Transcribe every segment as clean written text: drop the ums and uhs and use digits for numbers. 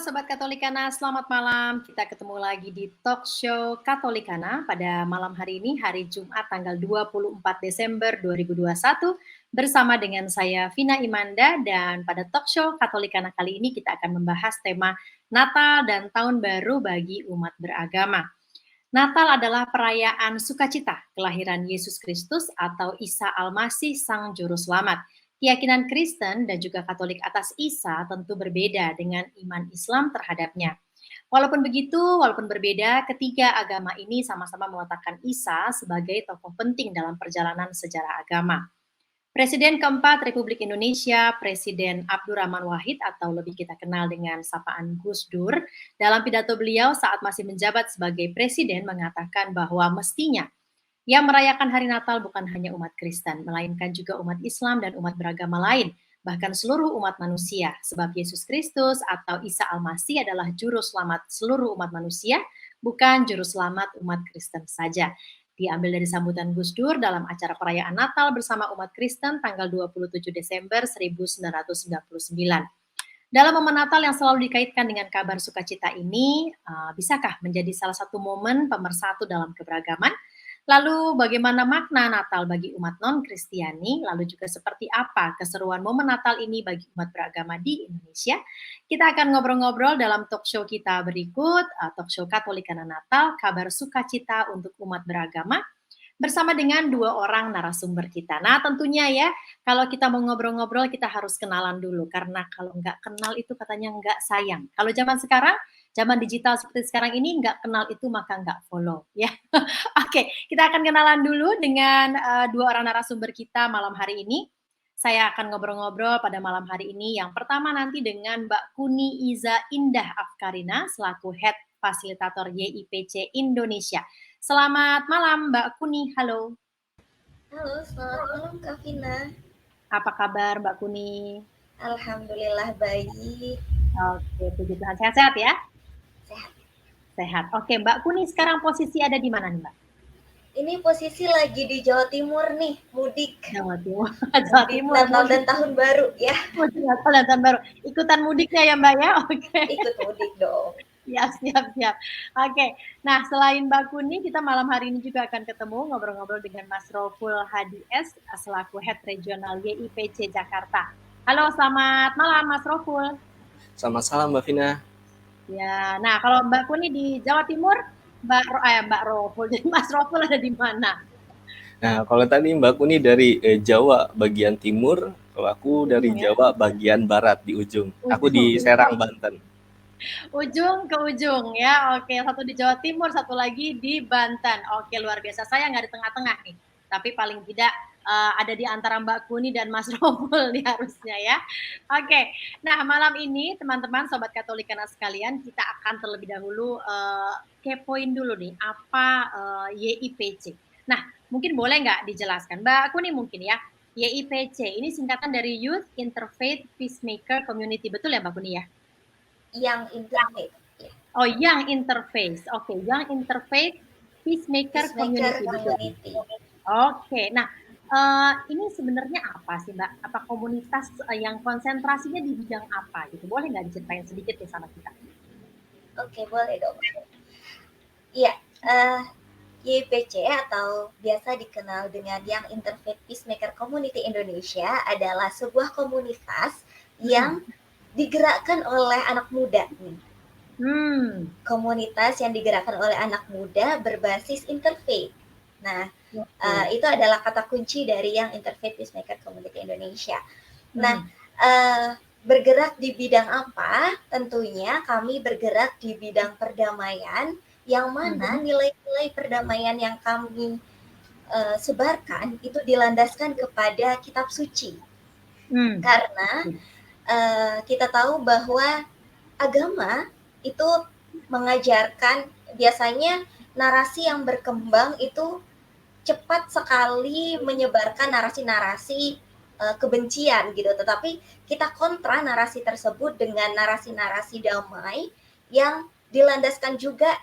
Sobat Katolikana, selamat malam. Kita ketemu lagi di talk show Katolikana pada malam hari ini, hari Jumat tanggal 24 Desember 2021 bersama dengan saya Vina Imanda, dan pada talk show Katolikana kali ini kita akan membahas tema Natal dan Tahun Baru bagi umat beragama. Natal adalah perayaan sukacita kelahiran Yesus Kristus atau Isa Al-Masih Sang Juru Selamat. Keyakinan Kristen dan juga Katolik atas Isa tentu berbeda dengan iman Islam terhadapnya. Walaupun begitu, walaupun berbeda, ketiga agama ini sama-sama meletakkan Isa sebagai tokoh penting dalam perjalanan sejarah agama. Presiden keempat Republik Indonesia, Presiden Abdurrahman Wahid atau lebih kita kenal dengan sapaan Gus Dur, dalam pidato beliau saat masih menjabat sebagai presiden mengatakan bahwa mestinya yang merayakan hari Natal bukan hanya umat Kristen, melainkan juga umat Islam dan umat beragama lain, bahkan seluruh umat manusia, sebab Yesus Kristus atau Isa Al-Masih adalah juru selamat seluruh umat manusia, bukan juru selamat umat Kristen saja. Diambil dari sambutan Gus Dur dalam acara perayaan Natal bersama umat Kristen tanggal 27 Desember 1999. Dalam momen Natal yang selalu dikaitkan dengan kabar sukacita ini, bisakah menjadi salah satu momen pemersatu dalam keberagaman? Lalu bagaimana makna Natal bagi umat non-Kristiani? Lalu juga seperti apa keseruan momen Natal ini bagi umat beragama di Indonesia? Kita akan ngobrol-ngobrol dalam talk show kita berikut, talk show Katolikana Natal, kabar sukacita untuk umat beragama, bersama dengan dua orang narasumber kita. Nah tentunya ya, kalau kita mau ngobrol-ngobrol kita harus kenalan dulu, karena kalau nggak kenal itu katanya nggak sayang. Kalau zaman sekarang, zaman digital seperti sekarang ini, nggak kenal itu maka nggak follow ya. Oke, kita akan kenalan dulu dengan dua orang narasumber kita malam hari ini. Saya akan ngobrol-ngobrol pada malam hari ini. Yang pertama nanti dengan Mbak Kuni Iza Indah Afkarina selaku Head Fasilitator YIPC Indonesia. Selamat malam Mbak Kuni, halo. Halo, selamat malam Kak Vina. Apa kabar Mbak Kuni? Alhamdulillah baik. Oke, puji Tuhan. Sehat-sehat ya? Sehat. Sehat. Oke, Mbak Kuni sekarang posisi ada di mana nih Mbak? Ini posisi lagi di Jawa Timur nih, mudik. Jawa Timur. Jawa Timur. Natal dan Tahun Baru ya. Mudik Natal dan Tahun Baru. Ikutan mudiknya ya Mbak ya? Oke. Ikut mudik dong. Siap. Oke. Nah, selain Mbak Kuni, kita malam hari ini juga akan ketemu ngobrol-ngobrol dengan Mas Roful Hadi S selaku Head Regional YIPC Jakarta. Halo, selamat malam Mas Roful. Selamat malam Mbak Vina. Ya, nah kalau Mbak Kuni di Jawa Timur, Mbak Roful, jadi Mas Roful ada di mana? Nah, kalau tadi Mbak Kuni dari Jawa bagian timur, kalau aku dari Jawa bagian barat di ujung. Aku di Serang, Banten. Ujung ke ujung ya, oke. Satu di Jawa Timur, satu lagi di Banten. Oke, luar biasa. Saya nggak di tengah-tengah nih, tapi paling tidak ada di antara Mbak Kuni dan Mas Roful nih harusnya ya. Oke, nah malam ini teman-teman Sobat Katolikana sekalian, kita akan terlebih dahulu kepoin dulu nih, apa YIPC. Nah, mungkin boleh nggak dijelaskan? Mbak Kuni mungkin ya, YIPC ini singkatan dari Youth Interfaith Peacemaker Community, betul ya Mbak Kuni ya? Yang Interfaith. Oh, Young Interfaith. Oke, Young Interfaith Peacemaker Community. Oke, nah ini sebenarnya apa sih Mbak? Apa komunitas yang konsentrasinya di bidang apa gitu? Boleh nggak diceritain sedikit nih sama kita? Oke, boleh dong. Iya, YIPC atau biasa dikenal dengan Young Interfaith Peacemaker Community Indonesia adalah sebuah komunitas yang digerakkan oleh anak muda nih. Komunitas yang digerakkan oleh anak muda berbasis interfaith. Nah, itu adalah kata kunci dari yang Interfaith Peacemaker Community Indonesia. Nah, bergerak di bidang apa? Tentunya kami bergerak di bidang perdamaian, yang mana nilai-nilai perdamaian yang kami sebarkan itu dilandaskan kepada kitab suci. Karena kita tahu bahwa agama itu mengajarkan biasanya narasi yang berkembang itu cepat sekali menyebarkan narasi-narasi kebencian gitu, tetapi kita kontra narasi tersebut dengan narasi-narasi damai yang dilandaskan juga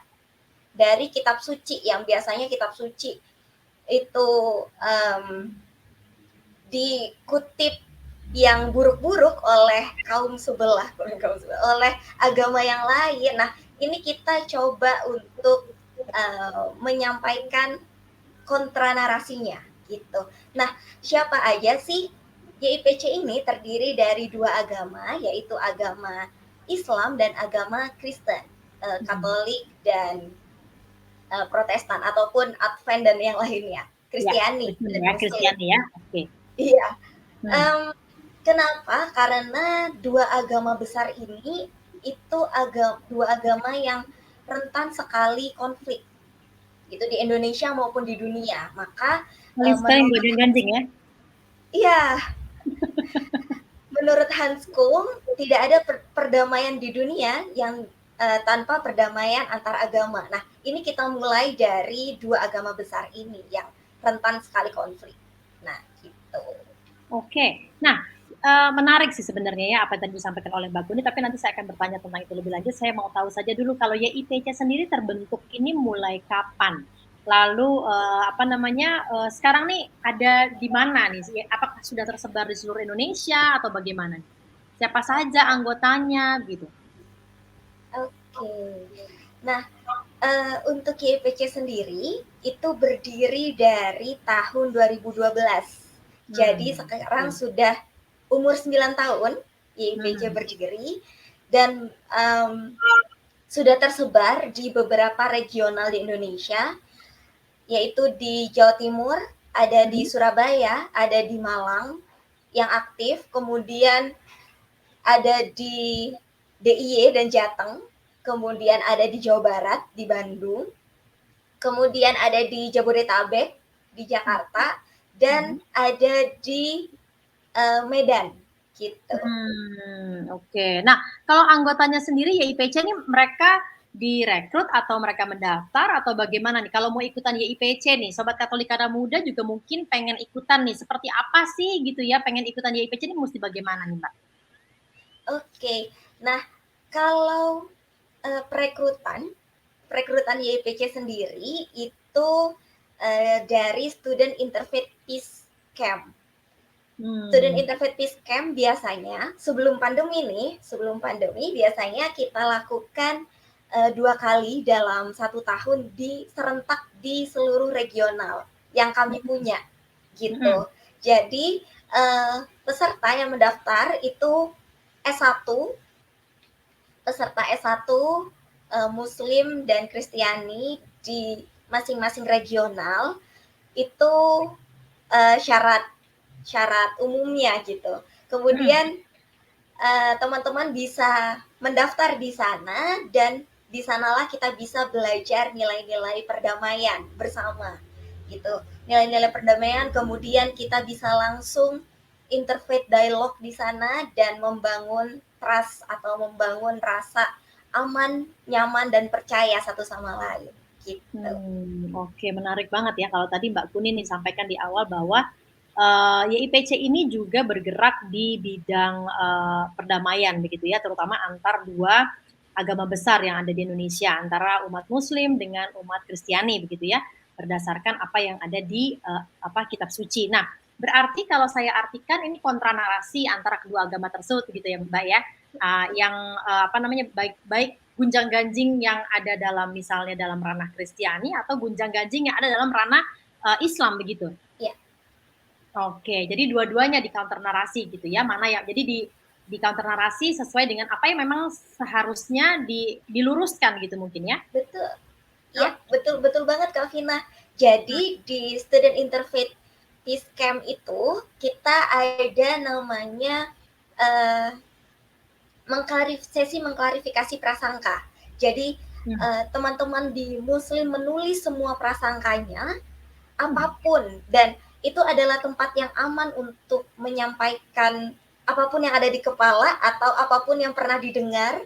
dari kitab suci, yang biasanya kitab suci itu dikutip yang buruk-buruk oleh kaum sebelah, oleh agama yang lain. Nah, ini kita coba untuk menyampaikan kontra narasinya gitu. Nah, siapa aja sih? YIPC ini terdiri dari dua agama, yaitu agama Islam dan agama Kristen, Katolik dan Protestan ataupun Advent dan yang lainnya, Kristiani dan ya, Muslim. Kristiani ya. Oke. Iya. Kenapa? Karena dua agama besar ini itu dua agama yang rentan sekali konflik gitu di Indonesia maupun di dunia. Maka Saling gonjang-ganjing ya. Iya. Menurut Hans Kuhn, tidak ada perdamaian di dunia yang tanpa perdamaian antar agama. Nah, ini kita mulai dari dua agama besar ini yang rentan sekali konflik. Nah, gitu. Oke. Nah, menarik sih sebenarnya ya apa yang tadi disampaikan oleh Mbak Guni, tapi nanti saya akan bertanya tentang itu lebih lanjut. Saya mau tahu saja dulu kalau YIPC sendiri terbentuk ini mulai kapan? Lalu sekarang nih ada di mana nih? Apakah sudah tersebar di seluruh Indonesia atau bagaimana? Siapa saja anggotanya gitu? Oke. Nah, untuk YIPC sendiri itu berdiri dari tahun 2012. Jadi sekarang sudah umur 9 tahun YIPC berdiri dan sudah tersebar di beberapa regional di Indonesia, yaitu di Jawa Timur, ada di Surabaya, ada di Malang yang aktif, kemudian ada di DIY dan Jateng, kemudian ada di Jawa Barat, di Bandung, kemudian ada di Jabodetabek, di Jakarta, dan ada di Medan, gitu. Oke. Nah, kalau anggotanya sendiri YIPC ini mereka direkrut atau mereka mendaftar atau bagaimana nih? Kalau mau ikutan YIPC nih, Sobat Katolikana Muda juga mungkin pengen ikutan nih. Seperti apa sih gitu ya? Pengen ikutan YIPC ini mesti bagaimana nih, Mbak? Oke. Nah, kalau perekrutan YIPC sendiri itu dari Student Interfaith Peace Camp. Student Interfaith Peace Camp biasanya sebelum pandemi biasanya kita lakukan 2 kali dalam 1 tahun serentak di seluruh regional yang kami punya gitu. Jadi peserta yang mendaftar itu S1, peserta S1 Muslim dan Kristiani di masing-masing regional itu syarat umumnya gitu. Kemudian teman-teman bisa mendaftar di sana dan di sanalah kita bisa belajar nilai-nilai perdamaian bersama gitu. Nilai-nilai perdamaian, kemudian kita bisa langsung interfaith dialog di sana dan membangun trust atau membangun rasa aman, nyaman dan percaya satu sama lain gitu. Oke, menarik banget ya kalau tadi Mbak Kunin nih sampaikan di awal bahwa YIPC ini juga bergerak di bidang perdamaian begitu ya, terutama antar dua agama besar yang ada di Indonesia, antara umat Muslim dengan umat Kristiani begitu ya, berdasarkan apa yang ada di kitab suci. Nah, berarti kalau saya artikan ini kontra narasi antara kedua agama tersebut gitu ya, Mbak ya, yang baik gunjang-ganjing yang ada dalam misalnya dalam ranah Kristiani atau gunjang-ganjing yang ada dalam ranah Islam begitu. Oke, jadi dua-duanya di counter narasi gitu ya, mana yang jadi di counter narasi sesuai dengan apa yang memang seharusnya diluruskan gitu mungkin ya. Betul. Ya, betul banget Kak Vina. Jadi di Student Interfaith Peace Camp itu kita ada namanya sesi mengklarifikasi prasangka. Jadi teman-teman di Muslim menulis semua prasangkanya apapun, dan itu adalah tempat yang aman untuk menyampaikan apapun yang ada di kepala atau apapun yang pernah didengar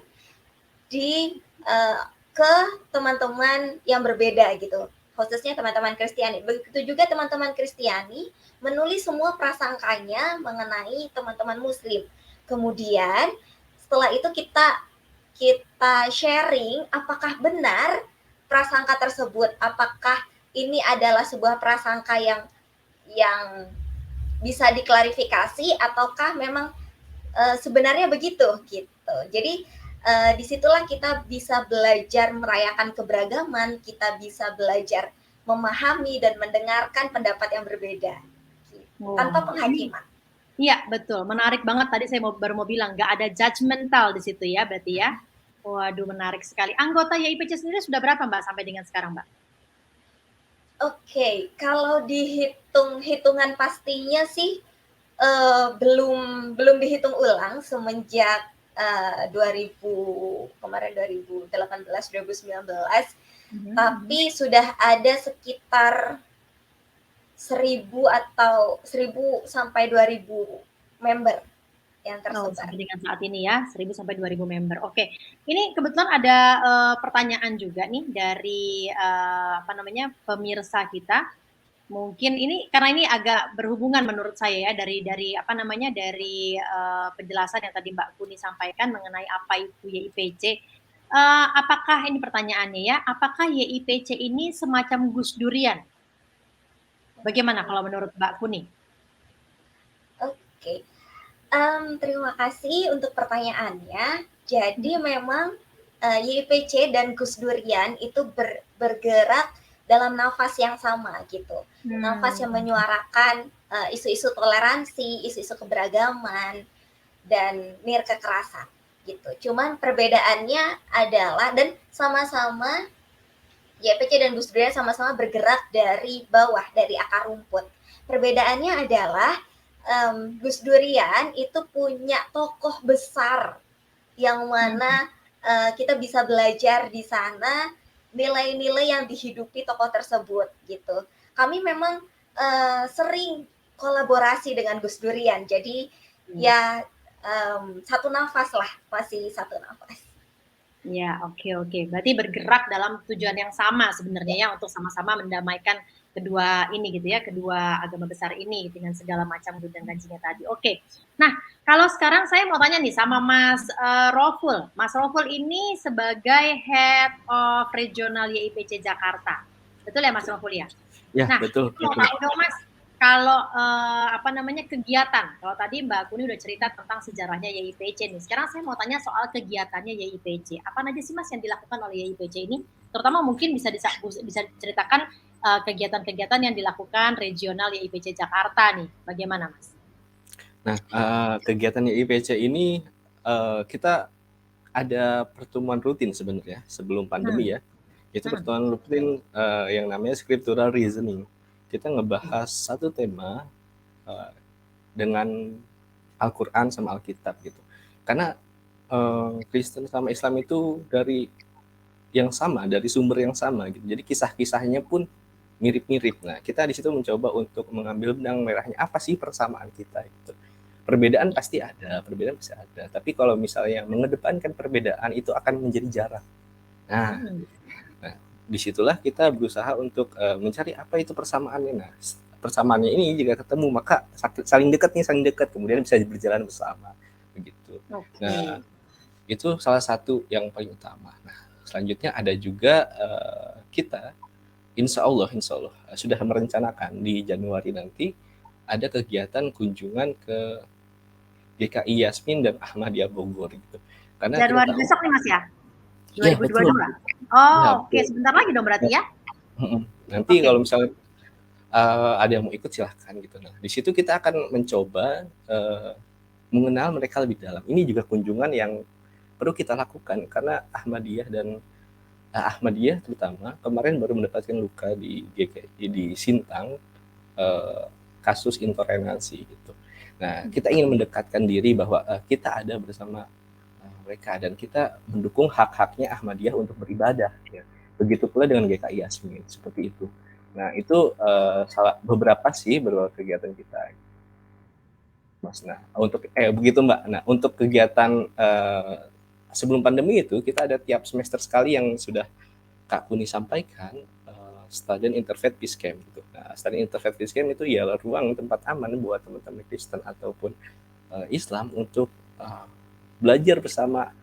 ke teman-teman yang berbeda gitu, khususnya teman-teman Kristiani. Begitu juga teman-teman Kristiani menulis semua prasangkanya mengenai teman-teman Muslim. Kemudian setelah itu kita sharing apakah benar prasangka tersebut, apakah ini adalah sebuah prasangka yang bisa diklarifikasi ataukah memang sebenarnya begitu gitu. Jadi disitulah kita bisa belajar merayakan keberagaman, kita bisa belajar memahami dan mendengarkan pendapat yang berbeda gitu, tanpa penghakiman. Iya, betul. Menarik banget, tadi saya baru mau bilang, nggak ada judgmental di situ ya, berarti ya. Waduh, menarik sekali. Anggota YIPC sendiri sudah berapa, Mbak, sampai dengan sekarang, Mbak? Oke, kalau hitungan pastinya sih belum dihitung ulang semenjak 2018 2019, tapi sudah ada sekitar 1.000 sampai 2.000 member yang tersebar. Sampai dengan saat ini ya, 1.000 sampai 2.000 member. Oke, ini kebetulan ada pertanyaan juga nih dari pemirsa kita. Mungkin ini karena ini agak berhubungan menurut saya ya dari penjelasan yang tadi Mbak Kuni sampaikan mengenai apa itu YIPC. Apakah ini pertanyaannya ya? Apakah YIPC ini semacam Gus Durian? Bagaimana kalau menurut Mbak Kuni? Oke, terima kasih untuk pertanyaannya. Jadi memang YIPC dan Gus Durian itu bergerak dalam nafas yang sama gitu, nafas yang menyuarakan isu-isu toleransi, isu-isu keberagaman, dan nir kekerasan gitu. Cuman perbedaannya adalah dan sama-sama YIPC dan Gus Durian sama-sama bergerak dari bawah, dari akar rumput. Perbedaannya adalah Gus Durian itu punya tokoh besar yang mana kita bisa belajar di sana nilai-nilai yang dihidupi tokoh tersebut gitu. Kami memang sering kolaborasi dengan Gus Durian, jadi ya satu nafas lah, masih satu nafas. Ya, oke. Berarti bergerak dalam tujuan yang sama sebenarnya ya untuk sama-sama mendamaikan kedua ini gitu ya, kedua agama besar ini dengan segala macam dan ganjinya tadi. Oke. Nah, kalau sekarang saya mau tanya nih sama Mas Roful. Mas Roful ini sebagai Head of Regional YIPC Jakarta. Betul ya Mas Roful ya? Ya, nah, betul. Mau tahu dong Mas, kalau kegiatan, kalau tadi Mbak Kuni udah cerita tentang sejarahnya YIPC nih, sekarang saya mau tanya soal kegiatannya YIPC. Apa aja sih Mas yang dilakukan oleh YIPC ini? Terutama mungkin bisa diceritakan kegiatan-kegiatan yang dilakukan regional YIPC Jakarta nih, bagaimana Mas? Nah, kegiatan YIPC ini kita ada pertemuan rutin sebenarnya sebelum pandemi ya. Itu pertemuan rutin yang namanya scriptural reasoning. Kita ngebahas satu tema dengan Al-Quran sama Alkitab gitu. Karena Kristen sama Islam itu dari yang sama, dari sumber yang sama gitu. Jadi kisah-kisahnya pun mirip-mirip. Nah, kita di situ mencoba untuk mengambil benang merahnya, apa sih persamaan kita itu. Perbedaan pasti ada, Tapi kalau misalnya mengedepankan perbedaan itu akan menjadi jarak. Nah, disitulah kita berusaha untuk mencari apa itu persamaannya. Nah, persamaannya ini jika ketemu maka saling dekat, kemudian bisa berjalan bersama begitu. Nah, itu salah satu yang paling utama. Nah, selanjutnya ada juga kita insya Allah sudah merencanakan di Januari nanti ada kegiatan kunjungan ke GKI Yasmin dan Ahmadiyah Bogor gitu. Karena Januari besok nih Mas ya? 2022. Ya, oke, sebentar lagi dong berarti ya. Nanti kalau misalnya ada yang mau ikut silahkan gitu. Nah, di situ kita akan mencoba mengenal mereka lebih dalam. Ini juga kunjungan yang perlu kita lakukan karena Ahmadiyah terutama kemarin baru mendapatkan luka di Sintang kasus intoleransi gitu. Nah, kita ingin mendekatkan diri bahwa kita ada bersama mereka dan kita mendukung hak-haknya Ahmadiyah untuk beribadah ya. Begitu pula dengan GKI Yasmin seperti itu. Nah, itu beberapa kegiatan kita. Mas, nah untuk begitu Mbak. Nah, untuk kegiatan sebelum pandemi itu kita ada tiap semester sekali yang sudah Kak Kuni sampaikan, Student Interfaith Peace Camp gitu. Nah, Student Interfaith Peace Camp itu ialah ruang tempat aman buat teman-teman Kristen ataupun Islam untuk belajar bersama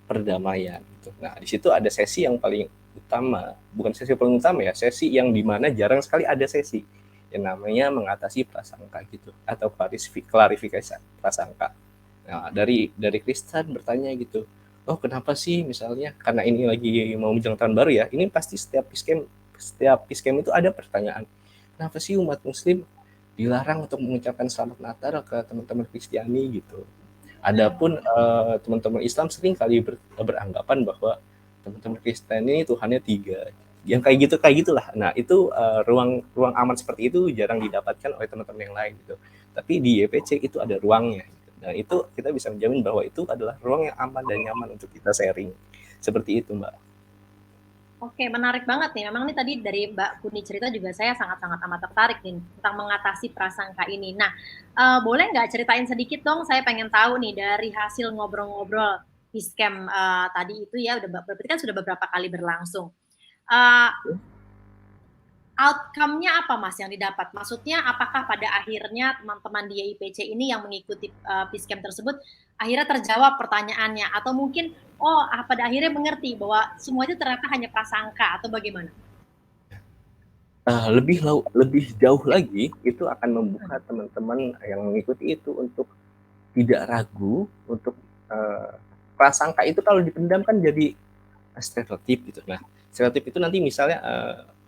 perdamaian gitu. Nah, di situ ada sesi yang paling utama, bukan sesi paling utama ya, sesi yang dimana jarang sekali ada sesi yang namanya mengatasi prasangka gitu atau klarifikasi prasangka. Nah, dari Kristen bertanya gitu, oh kenapa sih misalnya karena ini lagi mau menjelang tahun baru ya, ini pasti setiap piskem itu ada pertanyaan, kenapa sih umat Muslim dilarang untuk mengucapkan selamat Natal ke teman-teman Kristiani gitu. Adapun teman-teman Islam sering kali beranggapan bahwa teman-teman Kristen ini Tuhannya 3. Yang kayak gitulah. Nah, itu ruang aman seperti itu jarang didapatkan oleh teman-teman yang lain gitu. Tapi di YPC itu ada ruangnya gitu. Dan itu kita bisa menjamin bahwa itu adalah ruang yang aman dan nyaman untuk kita sharing. Seperti itu, Mbak. Oke, menarik banget nih. Memang nih tadi dari Mbak Kuni cerita juga saya sangat-sangat amat tertarik nih tentang mengatasi prasangka ini. Nah, boleh nggak ceritain sedikit dong? Saya pengen tahu nih dari hasil ngobrol-ngobrol Piscam tadi itu ya, berarti kan sudah beberapa kali berlangsung. Outcome-nya apa Mas yang didapat? Maksudnya apakah pada akhirnya teman-teman di YIPC ini yang mengikuti Piscam tersebut akhirnya terjawab pertanyaannya atau mungkin pada akhirnya mengerti bahwa semua itu ternyata hanya prasangka atau bagaimana? Lebih jauh lagi itu akan membuka teman-teman yang mengikuti itu untuk tidak ragu untuk prasangka itu kalau dipendam kan jadi stereotip gitu. Nah, stereotip itu nanti misalnya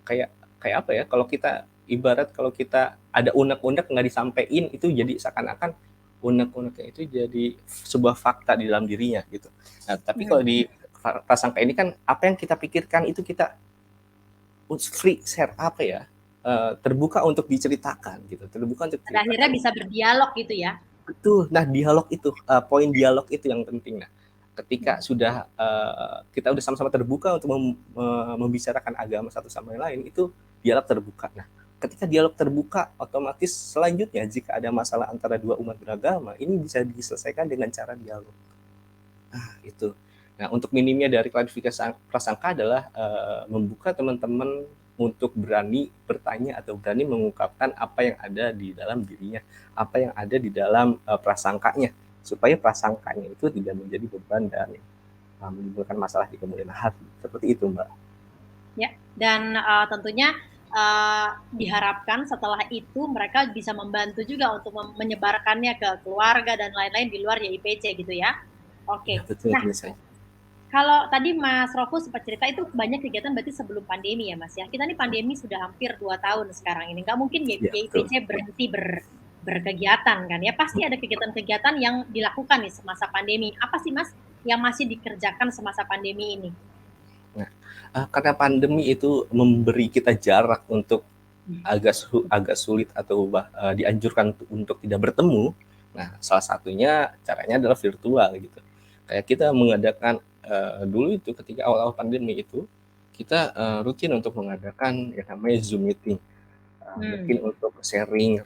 kayak apa ya? Kalau kita ada unek-unek nggak disampaikan itu jadi seakan-akan unek-uneknya itu jadi sebuah fakta di dalam dirinya gitu. Nah, tapi kalau di prasangka ini kan apa yang kita pikirkan itu kita free share apa ya? Terbuka untuk diceritakan gitu. Terbuka untuk pada akhirnya bisa berdialog gitu ya. Betul. Nah, dialog itu poin dialog itu yang penting. Nah, ketika sudah kita udah sama-sama terbuka untuk membicarakan agama satu sama yang lain, itu dialog terbuka. Nah, ketika dialog terbuka, otomatis selanjutnya jika ada masalah antara dua umat beragama, ini bisa diselesaikan dengan cara dialog. Nah, itu. Nah, untuk minimnya dari klarifikasi prasangka adalah membuka teman-teman untuk berani bertanya atau berani mengungkapkan apa yang ada di dalam dirinya, apa yang ada di dalam prasangkanya, supaya prasangkanya itu tidak menjadi beban dan menimbulkan masalah di kemudian hari. Seperti itu, Mbak. Ya, dan tentunya diharapkan setelah itu mereka bisa membantu juga untuk menyebarkannya ke keluarga dan lain-lain di luar YIPC gitu ya. Oke. Ya, betul, Nah, misalnya. kalau tadi Mas Roko sempat cerita itu banyak kegiatan berarti sebelum pandemi ya Mas ya. Kita nih pandemi sudah hampir 2 tahun sekarang ini. Nggak mungkin YIPC berhenti berkegiatan kan ya. Pasti ada kegiatan-kegiatan yang dilakukan nih semasa pandemi. Apa sih Mas yang masih dikerjakan semasa pandemi ini? Nah, karena pandemi itu memberi kita jarak untuk agak sulit atau dianjurkan untuk tidak bertemu. Nah, salah satunya caranya adalah virtual gitu. Kayak kita mengadakan dulu itu ketika awal-awal pandemi itu kita rutin untuk mengadakan yang namanya Zoom meeting. Mungkin untuk sharing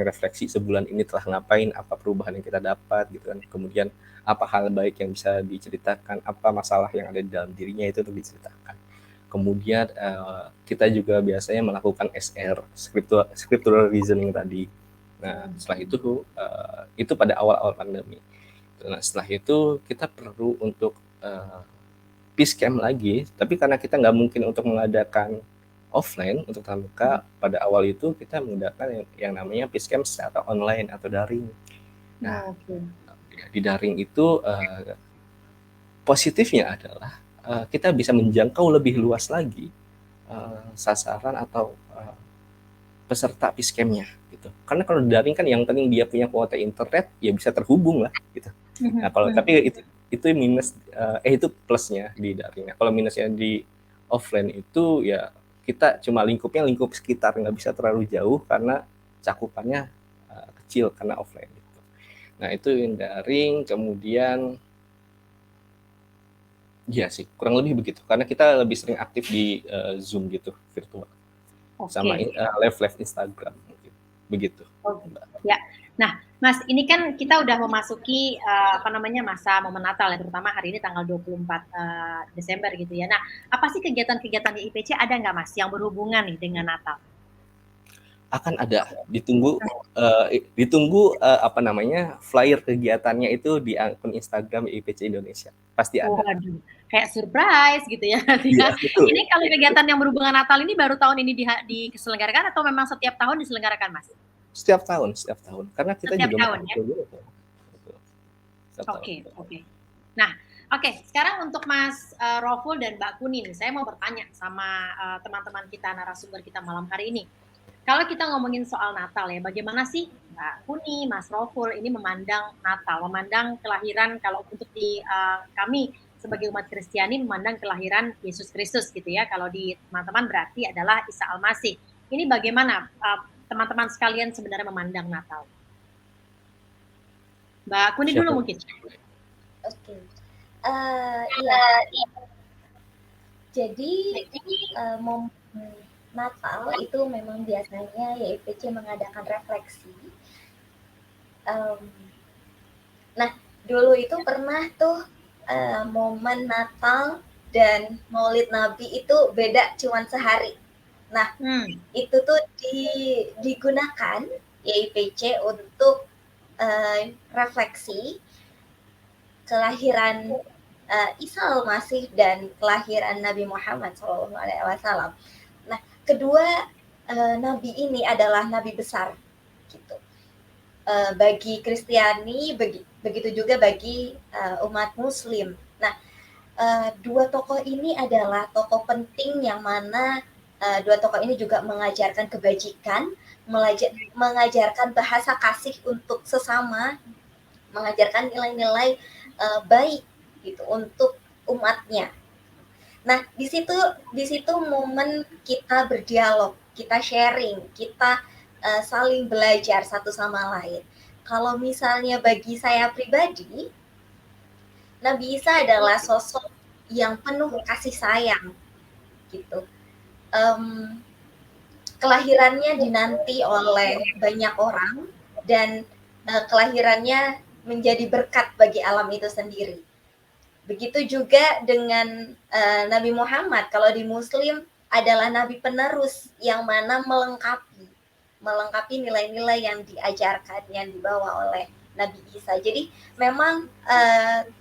refleksi sebulan ini telah ngapain, apa perubahan yang kita dapat gitu kan. Kemudian apa hal baik yang bisa diceritakan, apa masalah yang ada di dalam dirinya itu untuk diceritakan. Kemudian kita juga biasanya melakukan SR, scriptural reasoning tadi. Nah, setelah itu pada awal-awal pandemi. Nah, setelah itu kita perlu untuk peace camp lagi, tapi karena kita nggak mungkin untuk mengadakan offline untuk tatap muka, pada awal itu kita menggunakan yang namanya peace camp secara online atau daring. Nah, di daring itu positifnya adalah kita bisa menjangkau lebih luas lagi sasaran atau peserta peace camp-nya gitu. Karena kalau daring kan yang penting dia punya kuota internet, ya bisa terhubung lah gitu. Nah, tapi itu minus, itu plusnya di daring. Nah, kalau minusnya di offline itu ya kita cuma lingkup sekitar, nggak bisa terlalu jauh karena cakupannya kecil karena offline gitu. Nah, itu yang daring. Kemudian ya sih kurang lebih begitu karena kita lebih sering aktif di Zoom gitu virtual sama live Instagram begitu. Ya, nah Mas, ini kan kita udah memasuki masa momen Natal ya, terutama hari ini tanggal 24 Desember gitu ya. Nah, apa sih kegiatan-kegiatan di IPC ada nggak Mas yang berhubungan nih dengan Natal? akan ada ditunggu apa namanya flyer kegiatannya itu di akun Instagram IPC Indonesia pasti ada. Waduh, kayak surprise gitu ya nanti Iya ya. betul. Ini kalau kegiatan yang berhubungan Natal ini baru tahun ini diselenggarakan atau memang setiap tahun diselenggarakan, Mas? Setiap tahun karena kita Setiap juga tahun ya? betul betul. Setiap tahun. Oke. Nah, sekarang untuk Mas Roful dan Mbak Kuni nih, saya mau bertanya sama teman-teman kita, narasumber kita malam hari ini. Kalau kita ngomongin soal Natal ya, bagaimana sih Mbak Kuni, Mas Roful ini memandang Natal, memandang kelahiran, kalau untuk di kami sebagai umat Kristiani memandang kelahiran Yesus Kristus gitu ya. Kalau di teman-teman berarti adalah Isa Al-Masih. Ini bagaimana teman-teman sekalian sebenarnya memandang Natal? Mbak Kuni dulu mungkin. Oke. Iya. Jadi momen Natal itu memang biasanya YIPC mengadakan refleksi. Nah, dulu itu pernah tuh momen Natal dan Maulid Nabi itu beda cuman sehari. Nah, itu tuh digunakan YIPC untuk refleksi kelahiran Isa Al-Masih dan kelahiran Nabi Muhammad SAW. Nah, kedua nabi ini adalah nabi besar, gitu. Bagi Kristiani, begitu juga bagi umat Muslim. Nah, dua tokoh ini adalah tokoh penting yang mana dua tokoh ini juga mengajarkan kebajikan, mengajarkan bahasa kasih untuk sesama, mengajarkan nilai-nilai baik gitu untuk umatnya. Nah, di situ momen kita berdialog, kita sharing, kita saling belajar satu sama lain. Kalau misalnya bagi saya pribadi, Nabi Isa adalah sosok yang penuh kasih sayang, gitu. Kelahirannya dinanti oleh banyak orang dan kelahirannya menjadi berkat bagi alam itu sendiri. Begitu juga dengan Nabi Muhammad, kalau di Muslim adalah nabi penerus yang mana melengkapi nilai-nilai yang diajarkan, yang dibawa oleh Nabi Isa. Jadi memang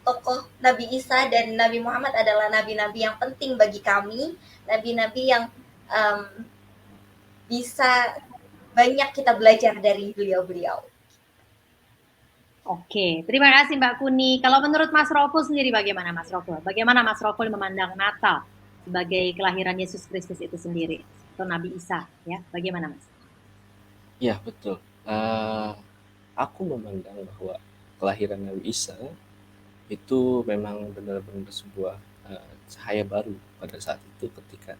tokoh Nabi Isa dan Nabi Muhammad adalah nabi-nabi yang penting bagi kami, nabi-nabi yang bisa banyak kita belajar dari beliau-beliau. Oke, terima kasih Mbak Kuni. Kalau menurut Mas Roful sendiri bagaimana Mas Roful? Bagaimana Mas Roful memandang Natal sebagai kelahiran Yesus Kristus itu sendiri atau Nabi Isa ya? Bagaimana Mas? Ya betul. Aku memandang bahwa kelahiran Nabi Isa itu memang benar-benar sebuah cahaya baru pada saat itu ketika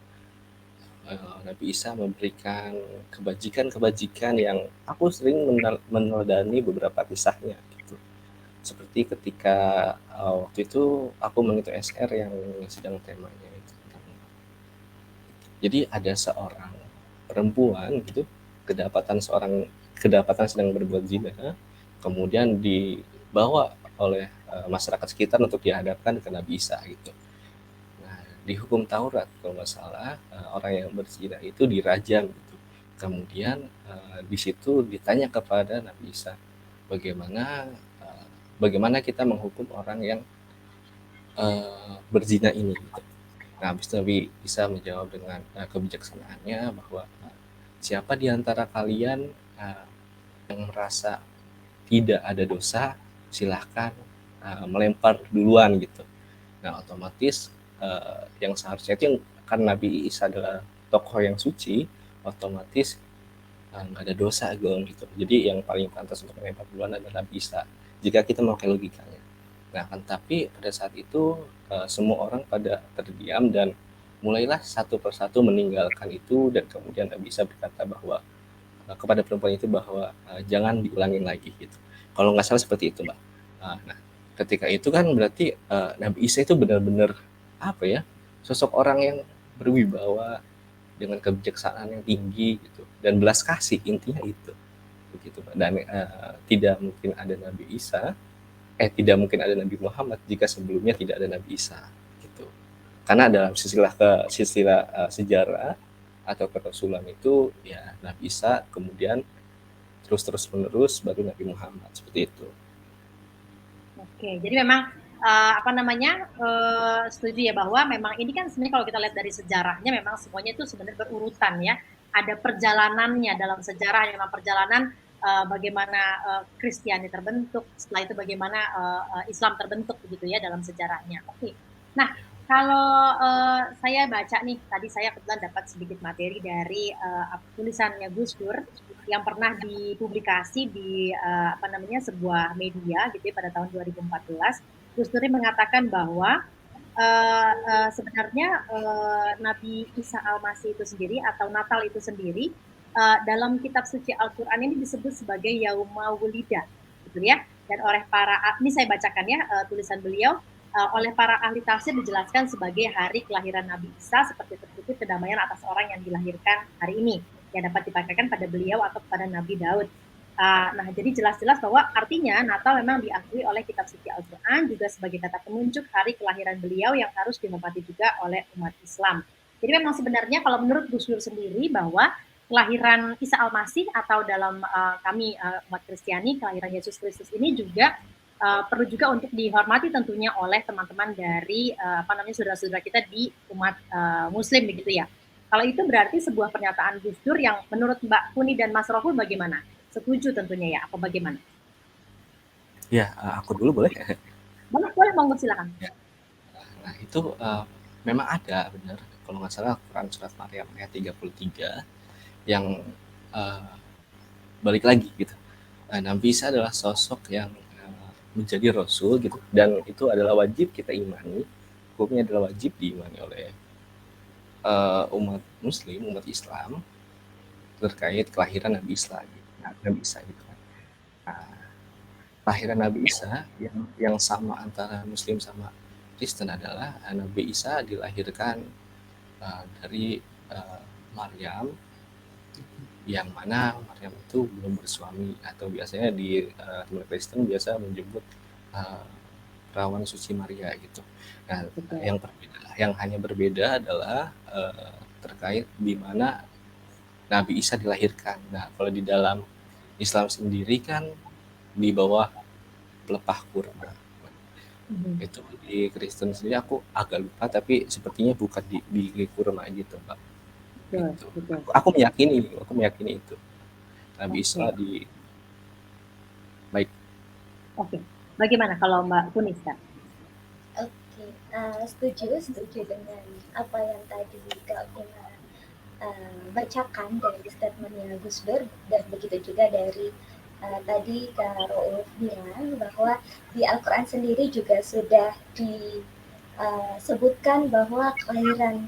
Nabi Isa memberikan kebajikan-kebajikan yang aku sering meneladani beberapa kisahnya gitu. Seperti ketika waktu itu aku mengikuti SR yang sedang temanya itu. Jadi ada seorang perempuan gitu kedapatan sedang berbuat zina, kemudian dibawa oleh masyarakat sekitar untuk dihadapkan ke Nabi Isa gitu. Di hukum Taurat kalau nggak salah orang yang berzina itu dirajam gitu. Kemudian di situ ditanya kepada Nabi Isa bagaimana kita menghukum orang yang berzina ini gitu. Nah, habis Nabi Isa menjawab dengan kebijaksanaannya bahwa siapa di antara kalian yang merasa tidak ada dosa silahkan melempar duluan gitu. Nah, otomatis yang seharusnya itu yang karena Nabi Isa adalah tokoh yang suci, otomatis nggak ada dosa gitu. Jadi yang paling pantas untuk melempar duluan adalah Nabi Isa jika kita memakai logikanya. Nah, kan tapi pada saat itu semua orang pada terdiam dan mulailah satu persatu meninggalkan itu, dan kemudian Nabi Isa berkata bahwa kepada perempuan itu bahwa jangan diulangin lagi gitu. Kalau nggak salah seperti itu, Mbak. Nah, ketika itu kan berarti Nabi Isa itu benar-benar sosok orang yang berwibawa dengan kebijaksanaan yang tinggi gitu dan belas kasih, intinya itu begitu Pak. Dan tidak mungkin ada Nabi Isa tidak mungkin ada Nabi Muhammad jika sebelumnya tidak ada Nabi Isa gitu. Karena dalam silsilah sejarah atau kerasulan itu ya Nabi Isa, kemudian terus menerus baru Nabi Muhammad, seperti itu. Oke, jadi memang setuju ya bahwa memang ini kan sebenarnya kalau kita lihat dari sejarahnya memang semuanya itu sebenarnya berurutan ya. Ada perjalanannya dalam sejarah, memang perjalanan bagaimana Kristiani terbentuk, setelah itu bagaimana Islam terbentuk begitu ya dalam sejarahnya. Oke. Nah, kalau saya baca nih, tadi saya kebetulan dapat sedikit materi dari tulisannya Gus Dur yang pernah dipublikasi di sebuah media gitu ya, pada tahun 2014. Gus Dur mengatakan bahwa sebenarnya Nabi Isa Al-Masih itu sendiri atau Natal itu sendiri dalam kitab suci Al-Quran ini disebut sebagai Yauma Wulida, gitu ya. Dan oleh ini saya bacakan ya tulisan beliau, oleh para ahli tafsir dijelaskan sebagai hari kelahiran Nabi Isa seperti tertulis kedamaian atas orang yang dilahirkan hari ini, yang dapat dipakaikan pada beliau atau pada Nabi Daud. Nah, jadi jelas-jelas bahwa artinya Natal memang diakui oleh kitab suci Al-Quran juga sebagai kata penunjuk hari kelahiran beliau yang harus dihormati juga oleh umat Islam. Jadi memang sebenarnya kalau menurut Gus Dur sendiri bahwa kelahiran Isa Al-Masih atau dalam kami umat Kristiani, kelahiran Yesus Kristus ini juga perlu juga untuk dihormati tentunya oleh teman-teman dari saudara-saudara kita di umat Muslim begitu ya. Kalau itu berarti sebuah pernyataan Gus Dur yang menurut Mbak Kuni dan Mas Rohul bagaimana? Setuju tentunya ya, apa bagaimana? Ya, aku dulu boleh? Boleh, monggo silakan. Ya. Nah, itu memang ada, benar. Kalau nggak salah, Quran Surat Maryam ayat 33, yang balik lagi gitu. Nabi Isa adalah sosok yang menjadi Rasul gitu, dan itu adalah wajib kita imani, hukumnya adalah wajib diimani oleh umat Muslim, umat Islam, terkait kelahiran Nabi Isa gitu kan. Kelahiran Nabi Isa yang sama antara Muslim sama Kristen adalah Nabi Isa dilahirkan dari Maryam, yang mana Maryam itu belum bersuami, atau biasanya di teman Kristen biasa menyebut perawan suci Maria gitu. Nah, yang hanya berbeda adalah terkait di mana Nabi Isa dilahirkan. Nah, kalau di dalam Islam sendiri kan di bawah pelepah kurma. Itu di Kristen sendiri aku agak lupa, tapi sepertinya bukan di kurma gitu, Mbak. Gitu. Aku meyakini itu. Nabi Isa di baik. Oke. Bagaimana kalau Mbak Kunista? Oke, setuju dengan apa yang tadi Kak Kuna bacakan dari statementnya Gus Dur, dan begitu juga dari tadi Kak Rouf bilang bahwa di Al-Quran sendiri juga sudah disebutkan bahwa kelahiran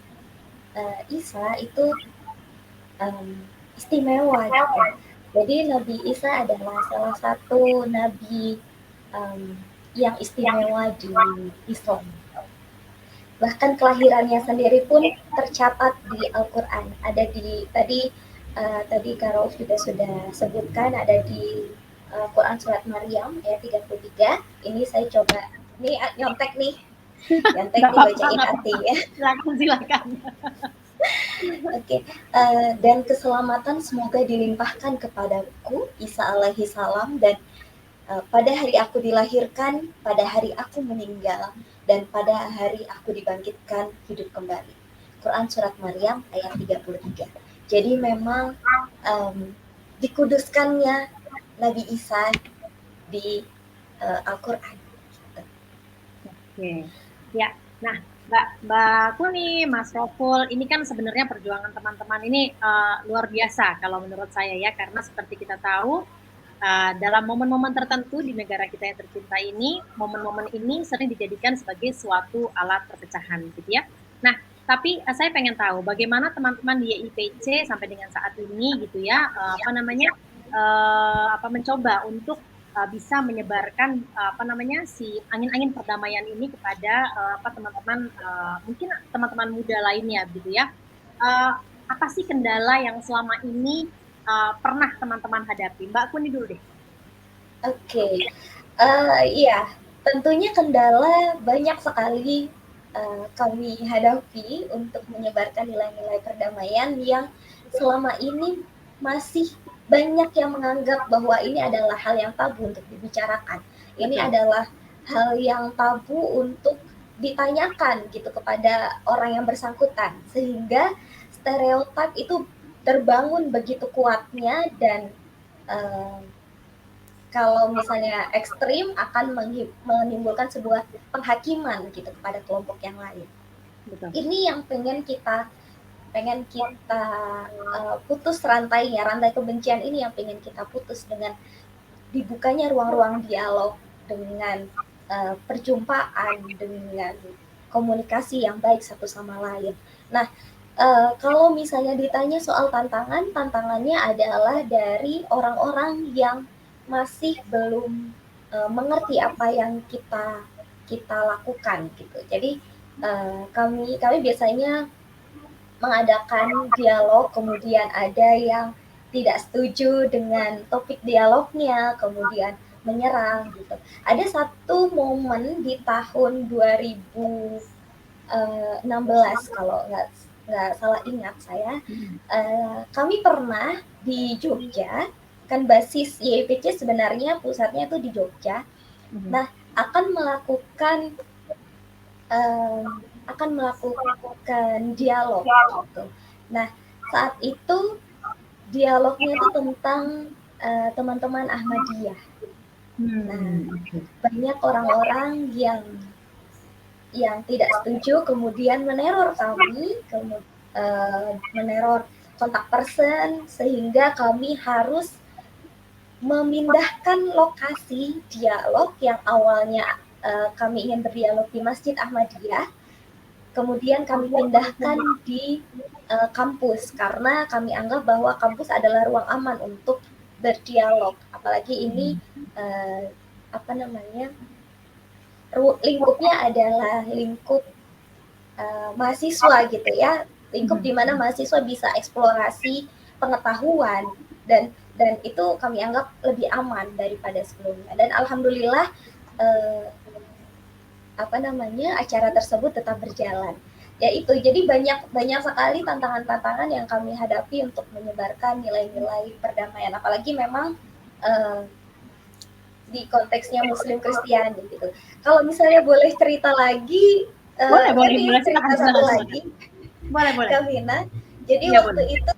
Isa itu istimewa gitu. Jadi Nabi Isa adalah salah satu nabi yang istimewa di Islam. Bahkan kelahirannya sendiri pun tercatat di Al-Quran. Ada di tadi Kak Rauf juga sudah sebutkan, ada di Quran Surat Maryam ayat 33. Ini saya coba, ini nyontek nih dibacain artinya. Silakan. Oke. Dan keselamatan semoga dilimpahkan kepadaku, Isa alaihi salam, dan pada hari aku dilahirkan, pada hari aku meninggal, dan pada hari aku dibangkitkan hidup kembali. Quran Surat Maryam ayat 33. Jadi memang dikuduskannya Nabi Isa di Al-Quran. Oke. Ya, nah Mbak Kuni, Mas Roful, ini kan sebenarnya perjuangan teman-teman ini luar biasa kalau menurut saya ya, karena seperti kita tahu dalam momen-momen tertentu di negara kita yang tercinta ini, momen-momen ini sering dijadikan sebagai suatu alat perpecahan gitu ya. Nah, tapi saya pengen tahu bagaimana teman-teman di YIPC sampai dengan saat ini gitu ya, mencoba untuk bisa menyebarkan si angin-angin perdamaian ini kepada teman-teman, mungkin teman-teman muda lainnya gitu ya. Apa sih kendala yang selama ini pernah teman-teman hadapi? Mbak Kuni dulu deh. Iya, tentunya kendala banyak sekali kami hadapi untuk menyebarkan nilai-nilai perdamaian yang selama ini masih banyak yang menganggap bahwa ini adalah hal yang tabu untuk dibicarakan. Ini Betul. adalah hal yang tabu untuk ditanyakan gitu kepada orang yang bersangkutan, sehingga stereotip itu terbangun begitu kuatnya dan kalau misalnya ekstrim akan menimbulkan sebuah penghakiman gitu kepada kelompok yang lain. Betul. Ini yang pengen kita putus rantainya, rantai kebencian ini yang pengen kita putus dengan dibukanya ruang-ruang dialog, dengan perjumpaan, dengan komunikasi yang baik satu sama lain. Nah, kalau misalnya ditanya soal tantangannya adalah dari orang-orang yang masih belum mengerti apa yang kita lakukan gitu. Jadi kami biasanya mengadakan dialog, kemudian ada yang tidak setuju dengan topik dialognya, kemudian menyerang gitu. Ada satu momen di tahun 2016 kalau nggak salah ingat saya, kami pernah di Jogja, kan basis YPC sebenarnya pusatnya itu di Jogja. Nah, akan melakukan dialog gitu. Nah, saat itu dialognya itu tentang teman-teman Ahmadiyah. Nah, banyak orang-orang yang tidak setuju kemudian meneror kami, meneror kontak person, sehingga kami harus memindahkan lokasi dialog yang awalnya kami ingin berdialog di Masjid Ahmadiyah, kemudian kami pindahkan di kampus karena kami anggap bahwa kampus adalah ruang aman untuk berdialog, apalagi ini lingkupnya adalah lingkup mahasiswa gitu ya, lingkup di mana mahasiswa bisa eksplorasi pengetahuan dan itu kami anggap lebih aman daripada sebelumnya. Dan alhamdulillah acara tersebut tetap berjalan. Ya itu, jadi banyak sekali tantangan-tantangan yang kami hadapi untuk menyebarkan nilai-nilai perdamaian, apalagi memang di konteksnya Muslim Kristiani gitu. Kalau misalnya boleh cerita lagi, boleh cerita satu lagi, boleh Kavina. Jadi waktu itu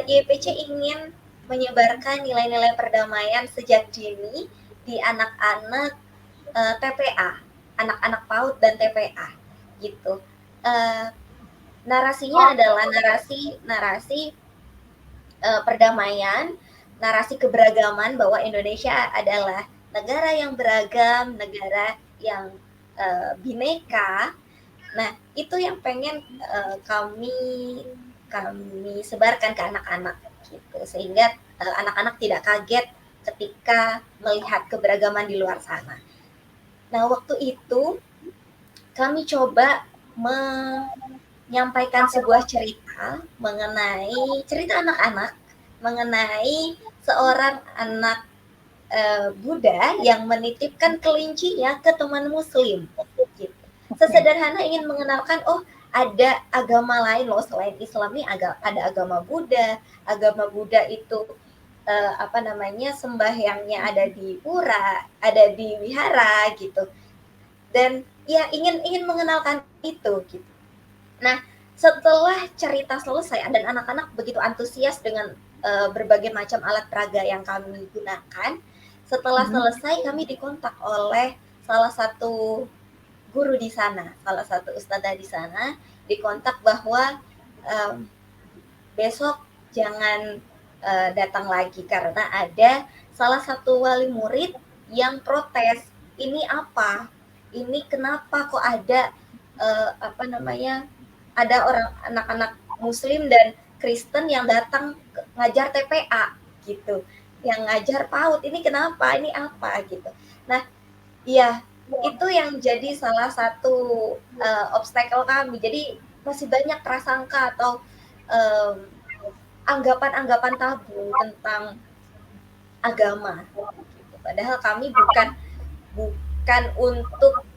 YPC ingin menyebarkan nilai-nilai perdamaian sejak dini di anak-anak TPA, anak-anak PAUD dan TPA gitu. Narasinya adalah narasi perdamaian, narasi keberagaman, bahwa Indonesia adalah negara yang beragam, negara yang bineka. Nah, itu yang pengen kami sebarkan ke anak-anak gitu, sehingga anak-anak tidak kaget ketika melihat keberagaman di luar sana. Nah, waktu itu kami coba menyampaikan sebuah cerita mengenai cerita anak-anak, mengenai seorang anak Buddha yang menitipkan kelincinya ke teman Muslim. Gitu. Sesederhana ingin mengenalkan, oh ada agama lain loh selain Islam nih, ada agama Buddha. Agama Buddha itu sembahyangnya ada di pura, ada di wihara gitu. Dan ya ingin mengenalkan itu gitu. Nah, setelah cerita selesai dan anak-anak begitu antusias dengan berbagai macam alat peraga yang kami gunakan, setelah selesai kami dikontak oleh salah satu guru di sana, salah satu ustadzah di sana, dikontak bahwa besok jangan datang lagi karena ada salah satu wali murid yang protes, ini apa? Ini kenapa kok ada ada orang anak-anak Muslim dan Kristen yang datang ngajar TPA gitu, yang ngajar PAUD, ini kenapa? Ini apa gitu. Nah, iya, itu yang jadi salah satu obstacle kami. Jadi masih banyak prasangka atau anggapan-anggapan tabu tentang agama gitu. Padahal kami bukan untuk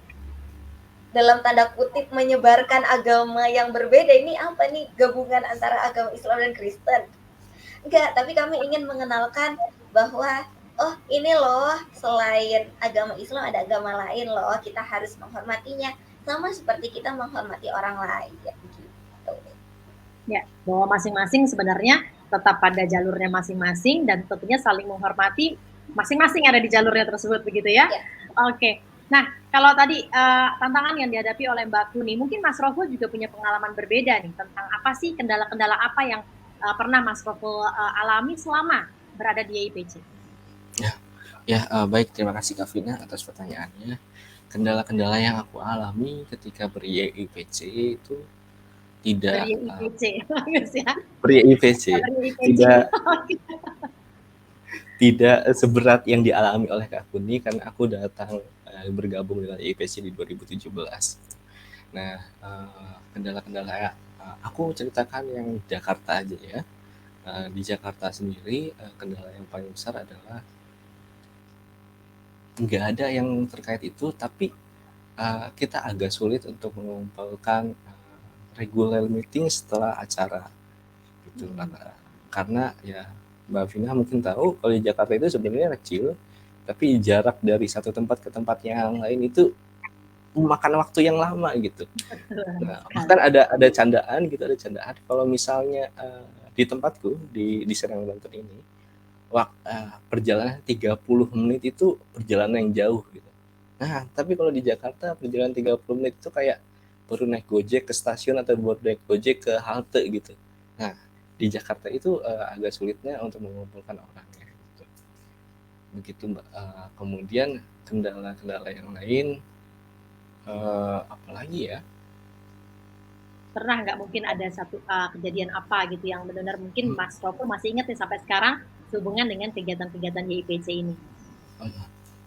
dalam tanda kutip menyebarkan agama yang berbeda. Ini apa nih gabungan antara agama Islam dan Kristen? Enggak, tapi kami ingin mengenalkan bahwa oh ini loh, selain agama Islam ada agama lain loh, kita harus menghormatinya sama seperti kita menghormati orang lain ya gitu. Ya, bahwa masing-masing sebenarnya tetap pada jalurnya masing-masing dan tentunya saling menghormati masing-masing ada di jalurnya tersebut begitu ya. Ya. Oke. Nah, kalau tadi tantangan yang dihadapi oleh Mbak Kuni, mungkin Mas Roful juga punya pengalaman berbeda nih tentang apa sih kendala-kendala apa yang pernah Mas Roful alami selama berada di YIPC. Baik, terima kasih Kak Vina atas pertanyaannya. Kendala-kendala yang aku alami ketika ber-YIPC itu tidak Ber-YIPC, bagus ya. ber-YIPC Ber-YIPC. tidak seberat yang dialami oleh Kak Kuni karena aku datang bergabung dengan YIPC di 2017. Nah, kendala-kendala aku ceritakan yang Jakarta aja ya. Di Jakarta sendiri kendala yang paling besar adalah nggak ada yang terkait itu, tapi kita agak sulit untuk mengumpulkan regular meeting setelah acara gitu. Karena ya Mbak Vina mungkin tahu kalau di Jakarta itu sebenarnya kecil, tapi jarak dari satu tempat ke tempat yang lain itu memakan waktu yang lama gitu. Nah, bahkan ada candaan gitu, ada candaan kalau misalnya di tempatku di Serang Banten ini perjalanan 30 menit itu perjalanan yang jauh gitu. Nah, tapi kalau di Jakarta perjalanan 30 menit itu kayak baru naik Gojek ke stasiun atau baru naik Gojek ke halte gitu. Nah, di Jakarta itu agak sulitnya untuk mengumpulkan orangnya gitu. Begitu Mbak. Kemudian kendala-kendala yang lain apalagi ya? Pernah nggak mungkin ada satu kejadian apa gitu yang benar-benar mungkin Mas Roful masih ingat nih sampai sekarang sehubungan dengan kegiatan-kegiatan YIPC ini?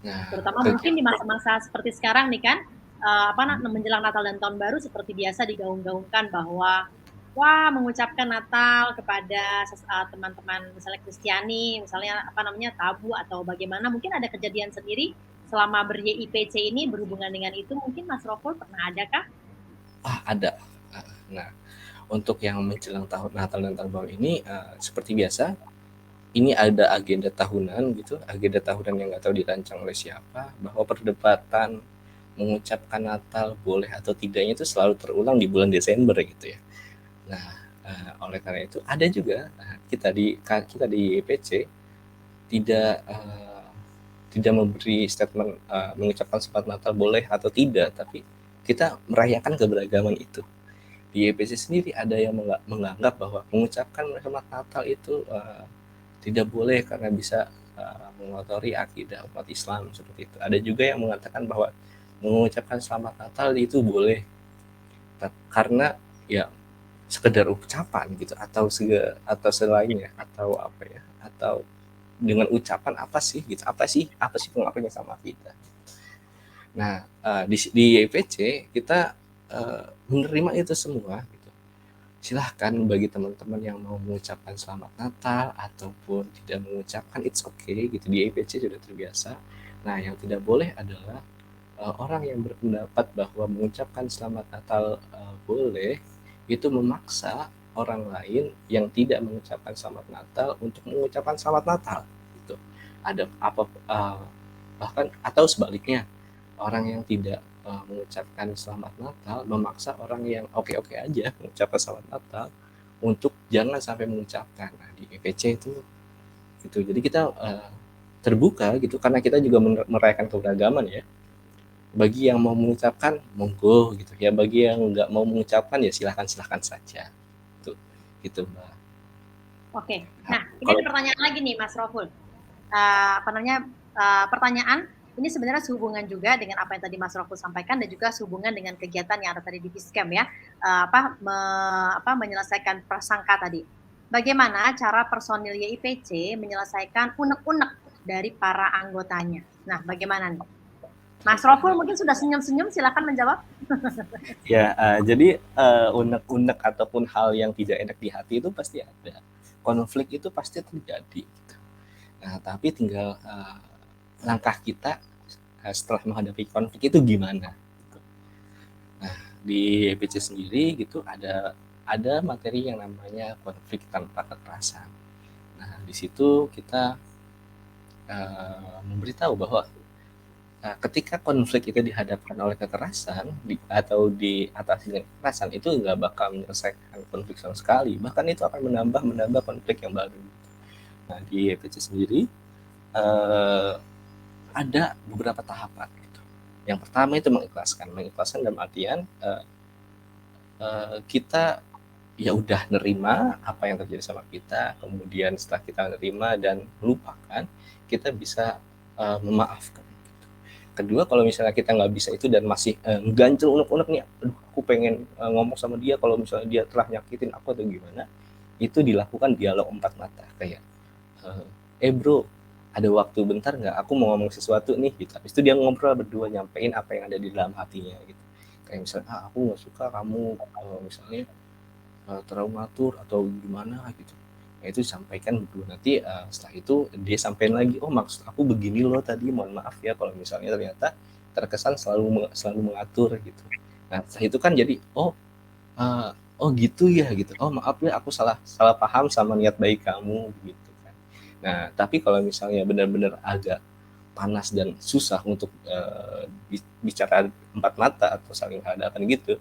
Nah, terutama mungkin di masa-masa seperti sekarang nih kan, menjelang Natal dan Tahun Baru seperti biasa digaung-gaungkan bahwa wah mengucapkan Natal kepada teman-teman misalnya Kristiani, misalnya tabu atau bagaimana, mungkin ada kejadian sendiri selama ber-YIPC ini berhubungan dengan itu, mungkin Mas Roful pernah ada kah? Ada. Nah, untuk yang menjelang tahun Natal dan Tahun Baru ini seperti biasa, ini ada agenda tahunan gitu, agenda tahunan yang nggak tahu dirancang oleh siapa, bahwa perdebatan mengucapkan Natal boleh atau tidaknya itu selalu terulang di bulan Desember gitu ya. Nah, oleh karena itu ada juga kita di YPC tidak memberi statement mengucapkan selamat Natal boleh atau tidak, tapi kita merayakan keberagaman itu. Di YPC sendiri ada yang menganggap bahwa mengucapkan selamat Natal itu tidak boleh karena bisa mengotori akidah umat Islam seperti itu. Ada juga yang mengatakan bahwa mengucapkan selamat Natal itu boleh karena ya sekedar ucapan gitu atau selainnya atau apa ya, atau dengan ucapan apa sih pengaruhnya sama kita. Nah, di YPC kita menerima itu semua gitu. Silahkan bagi teman-teman yang mau mengucapkan selamat Natal ataupun tidak mengucapkan, it's okay gitu, di YPC sudah terbiasa. Nah, yang tidak boleh adalah orang yang berpendapat bahwa mengucapkan selamat Natal boleh, itu memaksa orang lain yang tidak mengucapkan selamat Natal untuk mengucapkan selamat Natal gitu. Ada apa bahkan atau sebaliknya, orang yang tidak mengucapkan selamat Natal memaksa orang yang oke-oke aja mengucapkan selamat Natal untuk jangan sampai mengucapkan. Nah, di EPC itu gitu. Jadi kita terbuka gitu karena kita juga merayakan keberagaman ya. Bagi yang mau mengucapkan monggo gitu ya, bagi yang nggak mau mengucapkan ya silahkan saja tuh gitu Mbak. Oke, nah ini ada pertanyaan lagi nih Mas Roful. Pertanyaan ini sebenarnya sehubungan juga dengan apa yang tadi Mas Roful sampaikan dan juga sehubungan dengan kegiatan yang ada tadi di Fiskem ya, menyelesaikan prasangka tadi. Bagaimana cara personil YIPC menyelesaikan unek-unek dari para anggotanya? Nah, bagaimana nih? Mas Roful mungkin sudah senyum-senyum, silakan menjawab. Ya, jadi unek-unek ataupun hal yang tidak enak di hati itu pasti ada. Konflik itu pasti terjadi. Gitu. Nah, tapi tinggal langkah kita setelah menghadapi konflik itu gimana? Gitu. di YPC sendiri gitu ada materi yang namanya konflik tanpa kekerasan. Nah, di situ kita memberitahu bahwa ketika konflik itu dihadapkan oleh kekerasan atau diatasi dengan kekerasan, itu nggak bakal menyelesaikan konflik sama sekali, bahkan itu akan menambah konflik yang baru. Nah, di YPC sendiri ada beberapa tahapan gitu. Yang pertama itu mengikhlaskan dalam artian kita ya udah nerima apa yang terjadi sama kita, kemudian setelah kita nerima dan melupakan, kita bisa memaafkan. Kedua, kalau misalnya kita nggak bisa itu dan masih ganjel unek-unek nih, aduh aku pengen ngomong sama dia kalau misalnya dia telah nyakitin aku atau gimana, itu dilakukan dialog 4 mata, kayak bro, ada waktu bentar nggak, aku mau ngomong sesuatu nih gitu. Habis itu dia ngobrol berdua, nyampein apa yang ada di dalam hatinya gitu. Kayak misalnya aku nggak suka kamu misalnya terlalu ngatur atau gimana gitu. Nah, itu disampaikan berdua. Nanti setelah itu dia sampaikan lagi, oh maksud aku begini loh tadi, mohon maaf ya kalau misalnya ternyata terkesan selalu mengatur gitu. Nah, setelah itu kan jadi oh gitu ya gitu. Oh maaf ya, aku salah paham sama niat baik kamu gitu kan. Nah, tapi kalau misalnya benar-benar agak panas dan susah untuk bicara 4 mata atau saling hadapan gitu,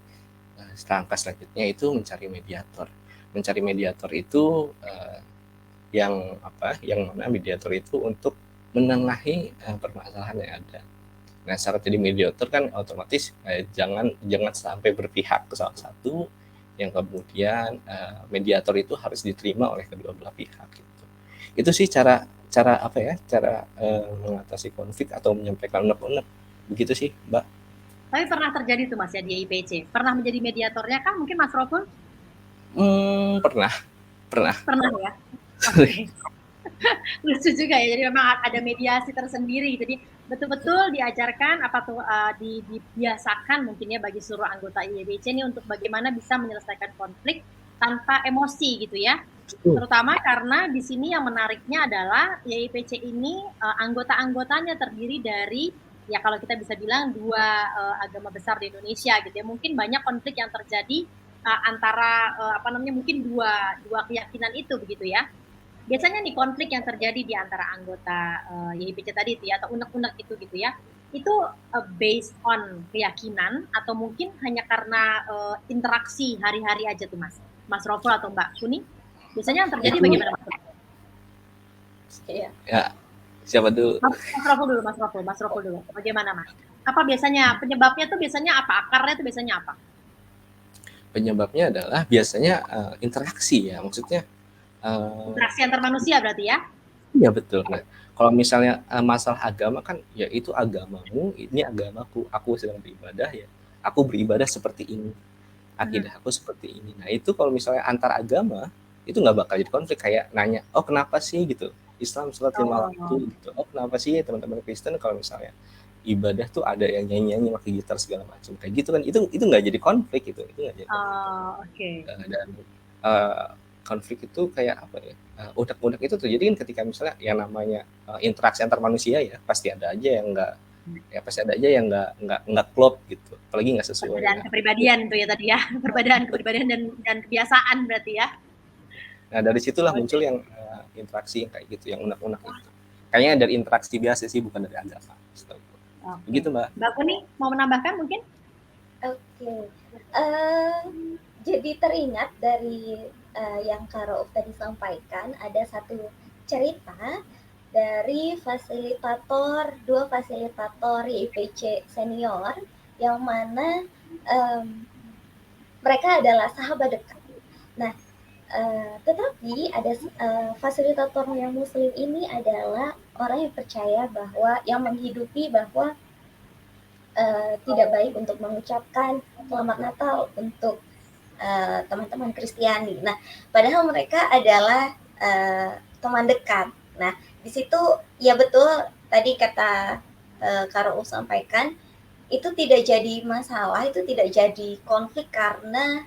langkah selanjutnya itu mencari mediator. Mencari mediator itu yang mana mediator itu untuk menengahi permasalahan yang ada. Nah, syarat jadi mediator kan otomatis jangan sampai berpihak ke salah satu, yang kemudian mediator itu harus diterima oleh kedua belah pihak gitu. Itu sih cara mengatasi konflik atau menyampaikan unek-unek. Begitu sih, Mbak. Tapi pernah terjadi tuh Mas ya di IPC? Pernah menjadi mediatornya kan mungkin Mas Roful? Pernah. Pernah ya? Oke. Lucu juga ya, jadi memang ada mediasi tersendiri. Jadi betul-betul diajarkan dibiasakan mungkin ya bagi seluruh anggota IPC ini untuk bagaimana bisa menyelesaikan konflik tanpa emosi gitu ya. Terutama karena di sini yang menariknya adalah YIPC ini anggota-anggotanya terdiri dari ya kalau kita bisa bilang 2 agama besar di Indonesia gitu ya. Mungkin banyak konflik yang terjadi antara mungkin dua keyakinan itu begitu ya. Biasanya nih konflik yang terjadi di antara anggota YIPC tadi itu ya, atau unek-unek itu gitu ya, itu based on keyakinan atau mungkin hanya karena interaksi hari-hari aja tuh Mas Roful atau Mbak Kuni? Biasanya yang terjadi bagaimana Mas Roful? Iya. Ya, siapa dulu? Mas Roful dulu. Bagaimana Mas? Apa biasanya penyebabnya tuh biasanya apa? Akarnya tuh biasanya apa? Penyebabnya adalah biasanya interaksi ya, maksudnya interaksi antar manusia berarti ya? Iya betul. Nah, kalau misalnya masalah agama kan, ya itu agamamu, ini agamaku, aku sedang beribadah ya, aku beribadah seperti ini, akidah aku seperti ini. Nah itu kalau misalnya antar agama itu nggak bakal jadi konflik, kayak nanya, oh kenapa sih gitu, Islam sholat 5 waktu gitu, oh kenapa sih teman-teman Kristen kalau misalnya ibadah tuh ada yang nyanyi-nyanyi pakai gitar segala macam kayak gitu kan, itu nggak jadi konflik, itu nggak jadi konflik. Dan konflik itu kayak apa ya, unek-unek itu terjadi kan ketika misalnya yang namanya interaksi antar manusia ya, pasti ada aja yang nggak klop gitu, apalagi nggak sesuai perbedaan kepribadian itu ya tadi ya, perbedaan kepribadian dan kebiasaan berarti ya. Nah dari situlah muncul yang interaksi yang kayak gitu, yang unek-unek itu kayaknya dari interaksi biasa sih, bukan dari agama. Begitu Mbak. Mbak Kuni mau menambahkan mungkin? Oke. Jadi teringat dari yang Kak Rauf tadi sampaikan, ada satu cerita dari dua fasilitator YIPC senior, yang mana mereka adalah sahabat dekat. Nah, tetapi ada fasilitator yang muslim ini adalah orang yang percaya bahwa, yang menghidupi bahwa tidak baik untuk mengucapkan selamat Natal untuk teman-teman Kristiani. Nah, padahal mereka adalah teman dekat. Nah, di situ ya betul tadi kata Kak Rauf sampaikan, itu tidak jadi masalah, itu tidak jadi konflik karena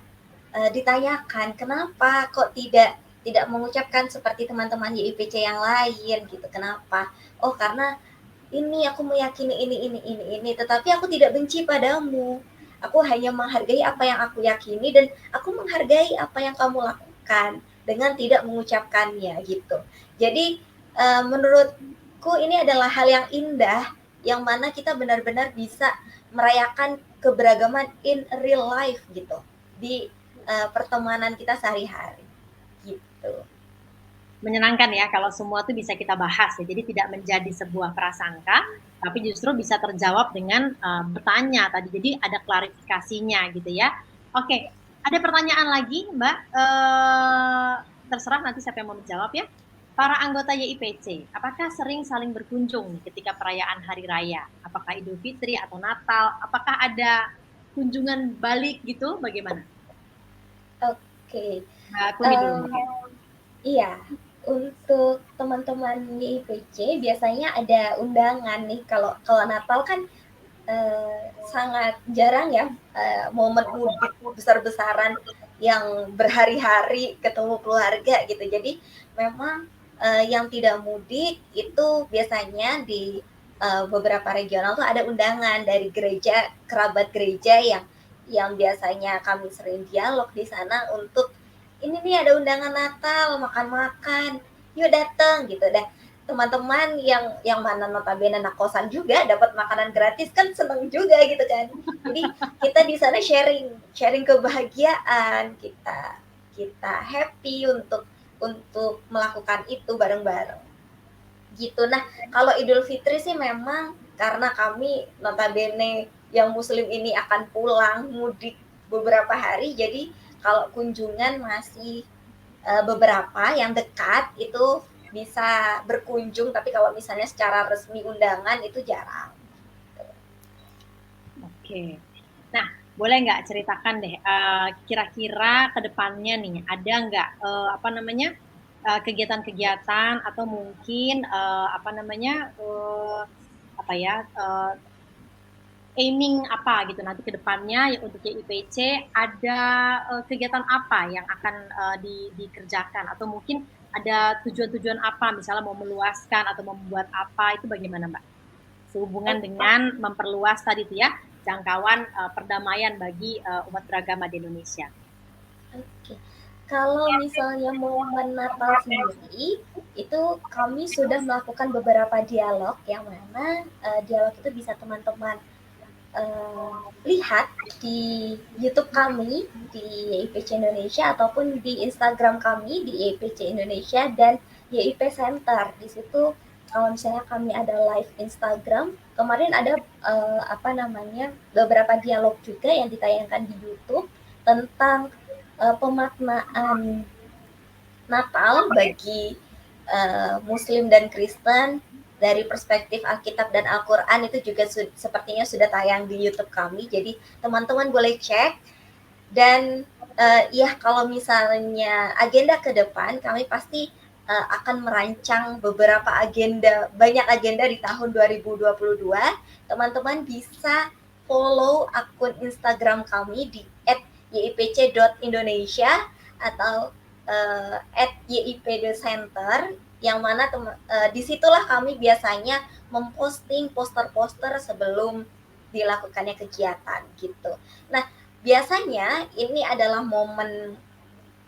ditanyakan kenapa kok tidak mengucapkan seperti teman-teman YIPC yang lain gitu. Kenapa? Oh, karena ini aku meyakini ini, tetapi aku tidak benci padamu. Aku hanya menghargai apa yang aku yakini dan aku menghargai apa yang kamu lakukan dengan tidak mengucapkannya gitu. Jadi menurutku ini adalah hal yang indah yang mana kita benar-benar bisa merayakan keberagaman in real life gitu di pertemanan kita sehari-hari gitu. Menyenangkan ya kalau semua tuh bisa kita bahas ya. Jadi tidak menjadi sebuah prasangka, tapi justru bisa terjawab dengan bertanya tadi. Jadi ada klarifikasinya gitu ya. Oke, ada pertanyaan lagi Mbak. Terserah nanti siapa yang mau menjawab ya. Para anggota YIPC, apakah sering saling berkunjung nih ketika perayaan Hari Raya? Apakah Idul Fitri atau Natal? Apakah ada kunjungan balik gitu? Bagaimana? Oke. Mbak Kuni dulu mungkin. Iya, untuk teman-teman YIPC biasanya ada undangan nih. Kalau kalau Natal kan sangat jarang ya momen mudik besar-besaran yang berhari-hari ketemu keluarga gitu. Jadi memang yang tidak mudik itu biasanya di beberapa regional tuh ada undangan dari gereja, kerabat gereja yang biasanya kami sering dialog di sana untuk ini nih ada undangan Natal, makan-makan, yuk datang gitu dah. Teman-teman yang mana notabene anak kosan juga dapat makanan gratis kan seneng juga gitu kan. Jadi kita di sana sharing kebahagiaan, kita happy untuk melakukan itu bareng-bareng. Gitu. Nah, kalau Idul Fitri sih memang karena kami notabene yang muslim ini akan pulang mudik beberapa hari, jadi kalau kunjungan masih beberapa yang dekat itu bisa berkunjung, tapi kalau misalnya secara resmi undangan itu jarang. Oke. Nah, boleh nggak ceritakan deh, kira-kira ke depannya nih, ada nggak, apa namanya, kegiatan-kegiatan atau mungkin, apa namanya, apa ya, aiming apa gitu nanti ke depannya ya untuk YIPC ada, kegiatan apa yang akan, dikerjakan atau mungkin ada tujuan-tujuan apa misalnya mau meluaskan atau membuat apa itu bagaimana, Mbak? Sehubungan dengan memperluas tadi itu ya, jangkauan perdamaian bagi umat beragama di Indonesia. Oke. Kalau misalnya momen Natal sendiri, itu kami sudah melakukan beberapa dialog yang mana dialog itu bisa teman-teman lihat di YouTube kami di YIPC Indonesia ataupun di Instagram kami di YIPC Indonesia dan YIP Center. Di situ kalau misalnya kami ada live Instagram, kemarin ada apa namanya beberapa dialog juga yang ditayangkan di YouTube tentang pemaknaan Natal bagi Muslim dan Kristen dari perspektif Alkitab dan Al-Quran itu juga sepertinya sudah tayang di YouTube kami. Jadi teman-teman boleh cek. Dan ya kalau misalnya agenda ke depan kami pasti akan merancang beberapa agenda, banyak agenda di tahun 2022. Teman-teman bisa follow akun Instagram kami di @yipc.indonesia atau @yip.center yang mana disitulah kami biasanya memposting poster-poster sebelum dilakukannya kegiatan gitu. Nah, biasanya ini adalah momen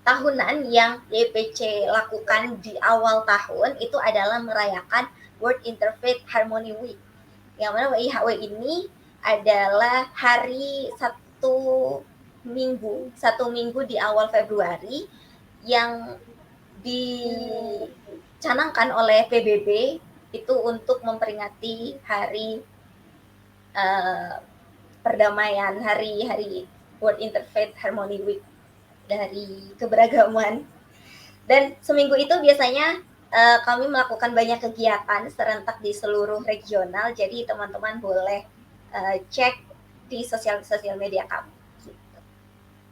tahunan yang YPC lakukan di awal tahun itu adalah merayakan World Interfaith Harmony Week. Yang mana WIHW ini adalah hari satu minggu di awal Februari yang dicanangkan oleh PBB itu untuk memperingati hari perdamaian, hari World Interfaith Harmony Week dari keberagaman. Dan seminggu itu biasanya kami melakukan banyak kegiatan serentak di seluruh regional, jadi teman-teman boleh cek di sosial media kami.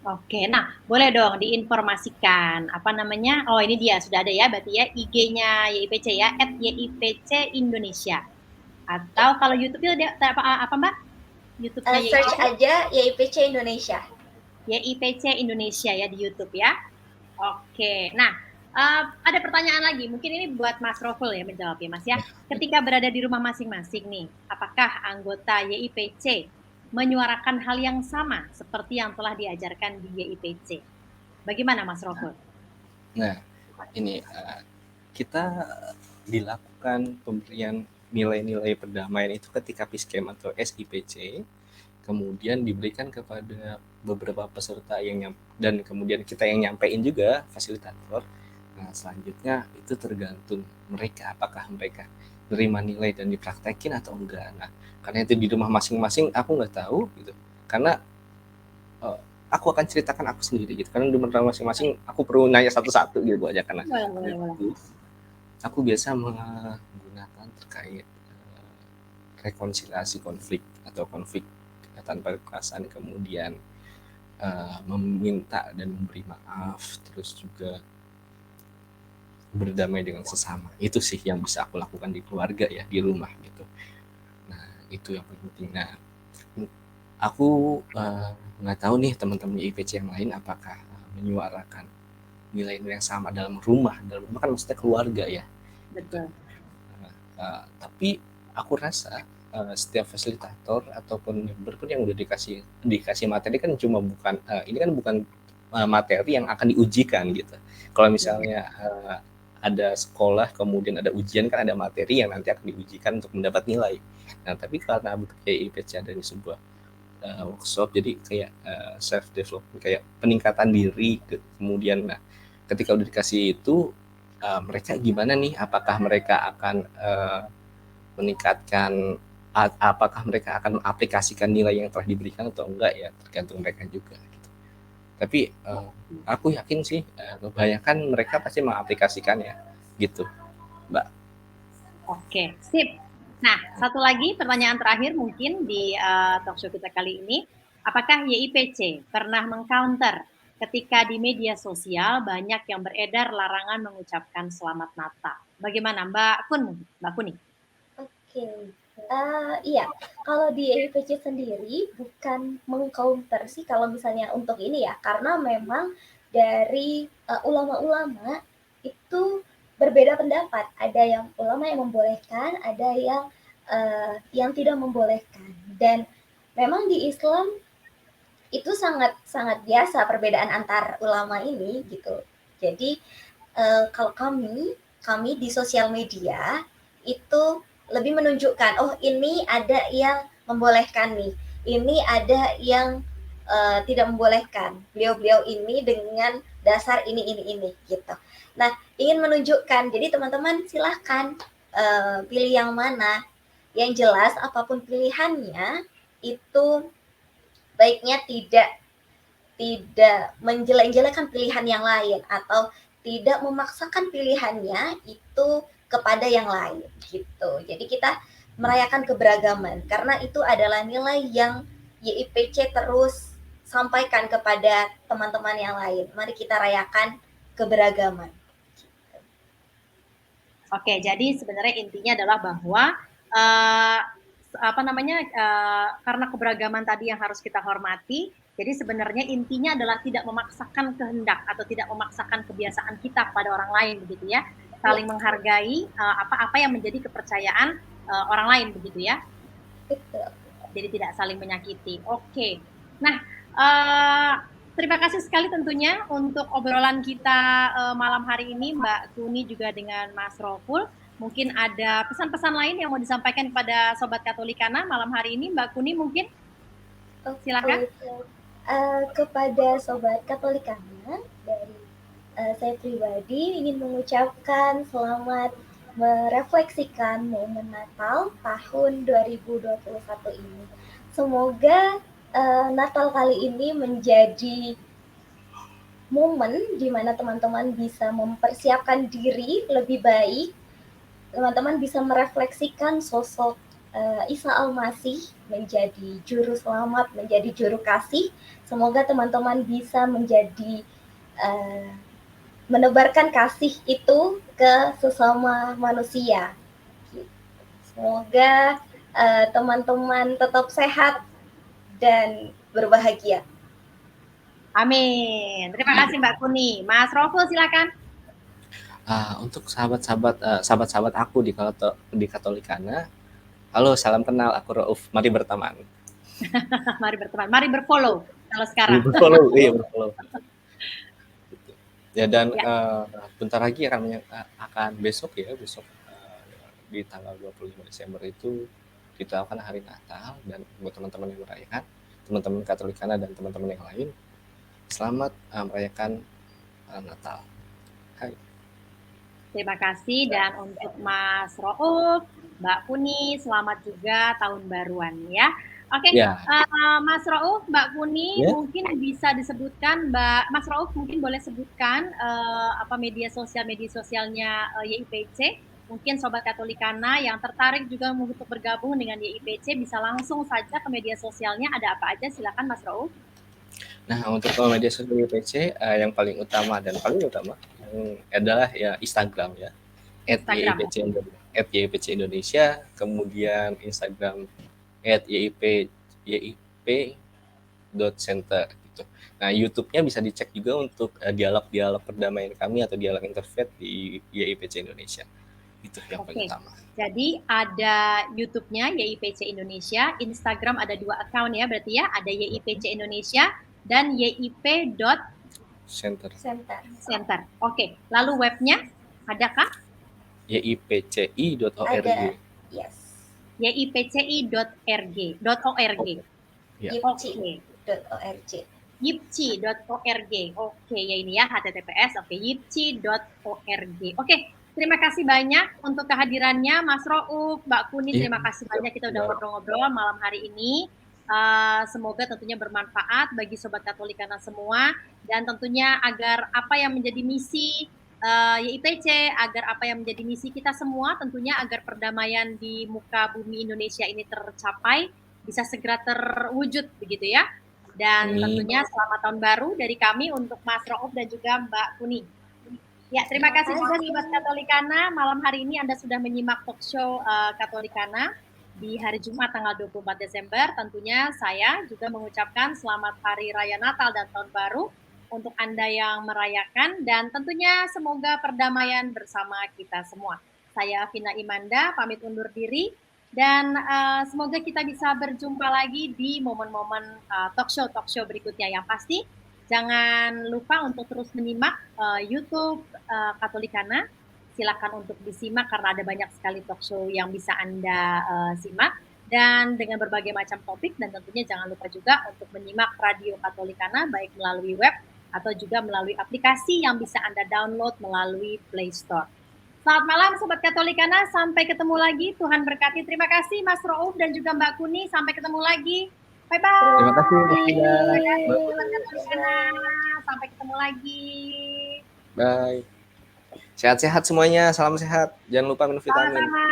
Oke, nah boleh dong diinformasikan apa namanya? Oh ini dia sudah ada ya berarti ya IG-nya YIPC ya @YIPC Indonesia. Atau kalau YouTube itu ada apa Mbak? YouTube-nya YIPC? Search aja YIPC Indonesia. YIPC Indonesia ya di YouTube ya. Oke, nah ada pertanyaan lagi, mungkin ini buat Mas Roful ya menjawab ya Mas ya. Ketika berada di rumah masing-masing nih, apakah anggota YIPC menyuarakan hal yang sama seperti yang telah diajarkan di YIPC. Bagaimana Mas Roful? Nah, ini kita dilakukan pemberian nilai-nilai perdamaian itu ketika PISCAM atau SIPC, kemudian diberikan kepada beberapa peserta dan kemudian kita yang nyampein juga, fasilitator. Nah, selanjutnya itu tergantung mereka, apakah mereka terima nilai dan dipraktekin atau enggak. Nah, karena itu di rumah masing-masing aku nggak tahu gitu, karena aku akan ceritakan aku sendiri gitu, karena di rumah masing-masing aku perlu nanya satu-satu gitu aja, karena Boleh. aku biasa menggunakan terkait rekonsiliasi konflik atau konflik tanpa kekerasan, kemudian meminta dan memberi maaf, terus juga berdamai dengan sesama. Itu sih yang bisa aku lakukan di keluarga ya, di rumah gitu. Nah, itu yang penting. Nah, aku nggak tahu nih teman-teman IPC yang lain apakah menyuarakan nilai-nilai yang sama dalam rumah kan maksudnya keluarga ya. Betul. Tapi aku rasa setiap fasilitator ataupun member pun yang udah dikasih materi kan cuma ini kan bukan materi yang akan diujikan gitu. Kalau misalnya ada sekolah kemudian ada ujian, kan ada materi yang nanti akan diujikan untuk mendapat nilai. Nah, tapi karena IPC ada di sebuah workshop, jadi kayak self development, kayak peningkatan diri, kemudian ketika udah dikasih itu mereka gimana nih, apakah mereka akan meningkatkan, apakah mereka akan mengaplikasikan nilai yang telah diberikan atau enggak ya, tergantung mereka juga gitu. Tapi aku yakin sih kebanyakan mereka pasti mengaplikasikannya gitu, Mbak. Oke, sip. Nah, satu lagi pertanyaan terakhir mungkin di talkshow kita kali ini. Apakah YIPC pernah mengcounter ketika di media sosial banyak yang beredar larangan mengucapkan selamat Natal? Bagaimana Mbak Kuni? Oke, iya. Kalau di YIPC sendiri bukan mengcounter sih kalau misalnya untuk ini ya, karena memang dari ulama-ulama itu berbeda pendapat. Ada yang ulama yang membolehkan, ada yang tidak membolehkan. Dan memang di Islam itu sangat biasa perbedaan antar ulama ini gitu. Jadi kalau kami di sosial media itu lebih menunjukkan, oh ini ada yang membolehkan nih, ini ada yang tidak membolehkan. Beliau ini dengan dasar ini gitu. Nah, ingin menunjukkan, jadi teman-teman silahkan pilih yang mana. Yang jelas apapun pilihannya itu baiknya tidak menjelek-jelekan pilihan yang lain atau tidak memaksakan pilihannya itu kepada yang lain gitu. Jadi kita merayakan keberagaman karena itu adalah nilai yang YIPC terus sampaikan kepada teman-teman yang lain. Mari kita rayakan keberagaman. Oke, jadi sebenarnya intinya adalah bahwa karena keberagaman tadi yang harus kita hormati, jadi sebenarnya intinya adalah tidak memaksakan kehendak atau tidak memaksakan kebiasaan kita kepada orang lain, begitu ya. Saling menghargai apa-apa yang menjadi kepercayaan orang lain, begitu ya. Betul. Jadi tidak saling menyakiti. Oke. Nah, terima kasih sekali tentunya untuk obrolan kita malam hari ini, Mbak Kuni juga dengan Mas Roful. Mungkin ada pesan-pesan lain yang mau disampaikan kepada Sobat Katolikana malam hari ini, Mbak Kuni mungkin? Silakan. Kepada Sobat Katolikana, dari saya pribadi ingin mengucapkan selamat merefleksikan momen Natal tahun 2021 ini. Semoga Natal kali ini menjadi momen di mana teman-teman bisa mempersiapkan diri lebih baik, teman-teman bisa merefleksikan sosok Isa Al-Masih menjadi juru selamat, menjadi juru kasih. Semoga teman-teman bisa menjadi menebarkan kasih itu ke sesama manusia. Semoga teman-teman tetap sehat dan berbahagia. Amin. Terima kasih Mbak Kuni. Mas Roful silakan. Untuk sahabat-sahabat aku di Katolikana, halo, salam kenal, aku Rauf, mari berteman. Mari berteman, mari berfollow kalau sekarang. Berfollow, iya berfollow. Gitu. Ya dan Ya. bentar lagi akan besok di tanggal 25 Desember itu ditetapkan hari Natal, dan buat teman-teman yang merayakan, teman-teman Katolikana dan teman-teman yang lain, selamat merayakan Natal. Hai. Terima kasih, dan untuk Mas Rouf, Mbak Puni, selamat juga tahun baruan ya. Oke, Ya. Mas Rouf, Mbak Puni, Ya. mungkin bisa disebutkan, Mas Rouf mungkin boleh sebutkan apa media sosialnya YIPC. Mungkin Sobat Katolikana yang tertarik juga untuk bergabung dengan YIPC bisa langsung saja ke media sosialnya. Ada apa aja? Silakan Mas Rouf. Nah, untuk media sosial YIPC yang paling utama adalah ya Instagram ya. Instagram. @YIPC Indonesia, kemudian Instagram @yip.center gitu. Nah, YouTube-nya bisa dicek juga untuk dialog-dialog perdamaian kami atau dialog interfaith di YIPC Indonesia. Itu yang paling utama. Jadi ada YouTube-nya YIPC Indonesia, Instagram ada 2 account ya berarti ya, ada YIPC Indonesia dan YIP.center. Oke, lalu webnya adakah? yipci.org. Ada, yes. yipci.org. Ya. Yipci.org. Yipci.org. Oke, ya ini ya https. Oke, yipci.org. Oke, terima kasih banyak untuk kehadirannya Mas Rouf, Mbak Puni. Terima kasih banyak, kita udah ngobrol-ngobrol malam hari ini. Semoga tentunya bermanfaat bagi Sobat Katolikana semua, dan tentunya agar apa yang menjadi misi YIPC, agar apa yang menjadi misi kita semua, tentunya agar perdamaian di muka bumi Indonesia ini tercapai, bisa segera terwujud begitu ya. Dan tentunya selamat tahun baru dari kami untuk Mas Rouf dan juga Mbak Puni. Ya, terima kasih juga Sobat Katolikana. Malam hari ini Anda sudah menyimak talk show Katolikana di hari Jumat tanggal 24 Desember. Tentunya saya juga mengucapkan selamat Hari Raya Natal dan Tahun Baru untuk Anda yang merayakan, dan tentunya semoga perdamaian bersama kita semua. Saya Vina Imanda, pamit undur diri, dan semoga kita bisa berjumpa lagi di momen-momen talk show berikutnya. Yang pasti jangan lupa untuk terus menyimak YouTube Katolikana. Silakan untuk disimak karena ada banyak sekali talk show yang bisa Anda simak, dan dengan berbagai macam topik. Dan tentunya jangan lupa juga untuk menyimak Radio Katolikana baik melalui web atau juga melalui aplikasi yang bisa Anda download melalui Play Store. Selamat malam Sobat Katolikana, sampai ketemu lagi. Tuhan berkati. Terima kasih Mas Rouf dan juga Mbak Puni. Sampai ketemu lagi. Bye-bye. Terima kasih. Terima kasih Sobat Katolikana. Sampai ketemu lagi. Bye. Sehat-sehat semuanya. Salam sehat. Jangan lupa minum vitamin. Sama-sama.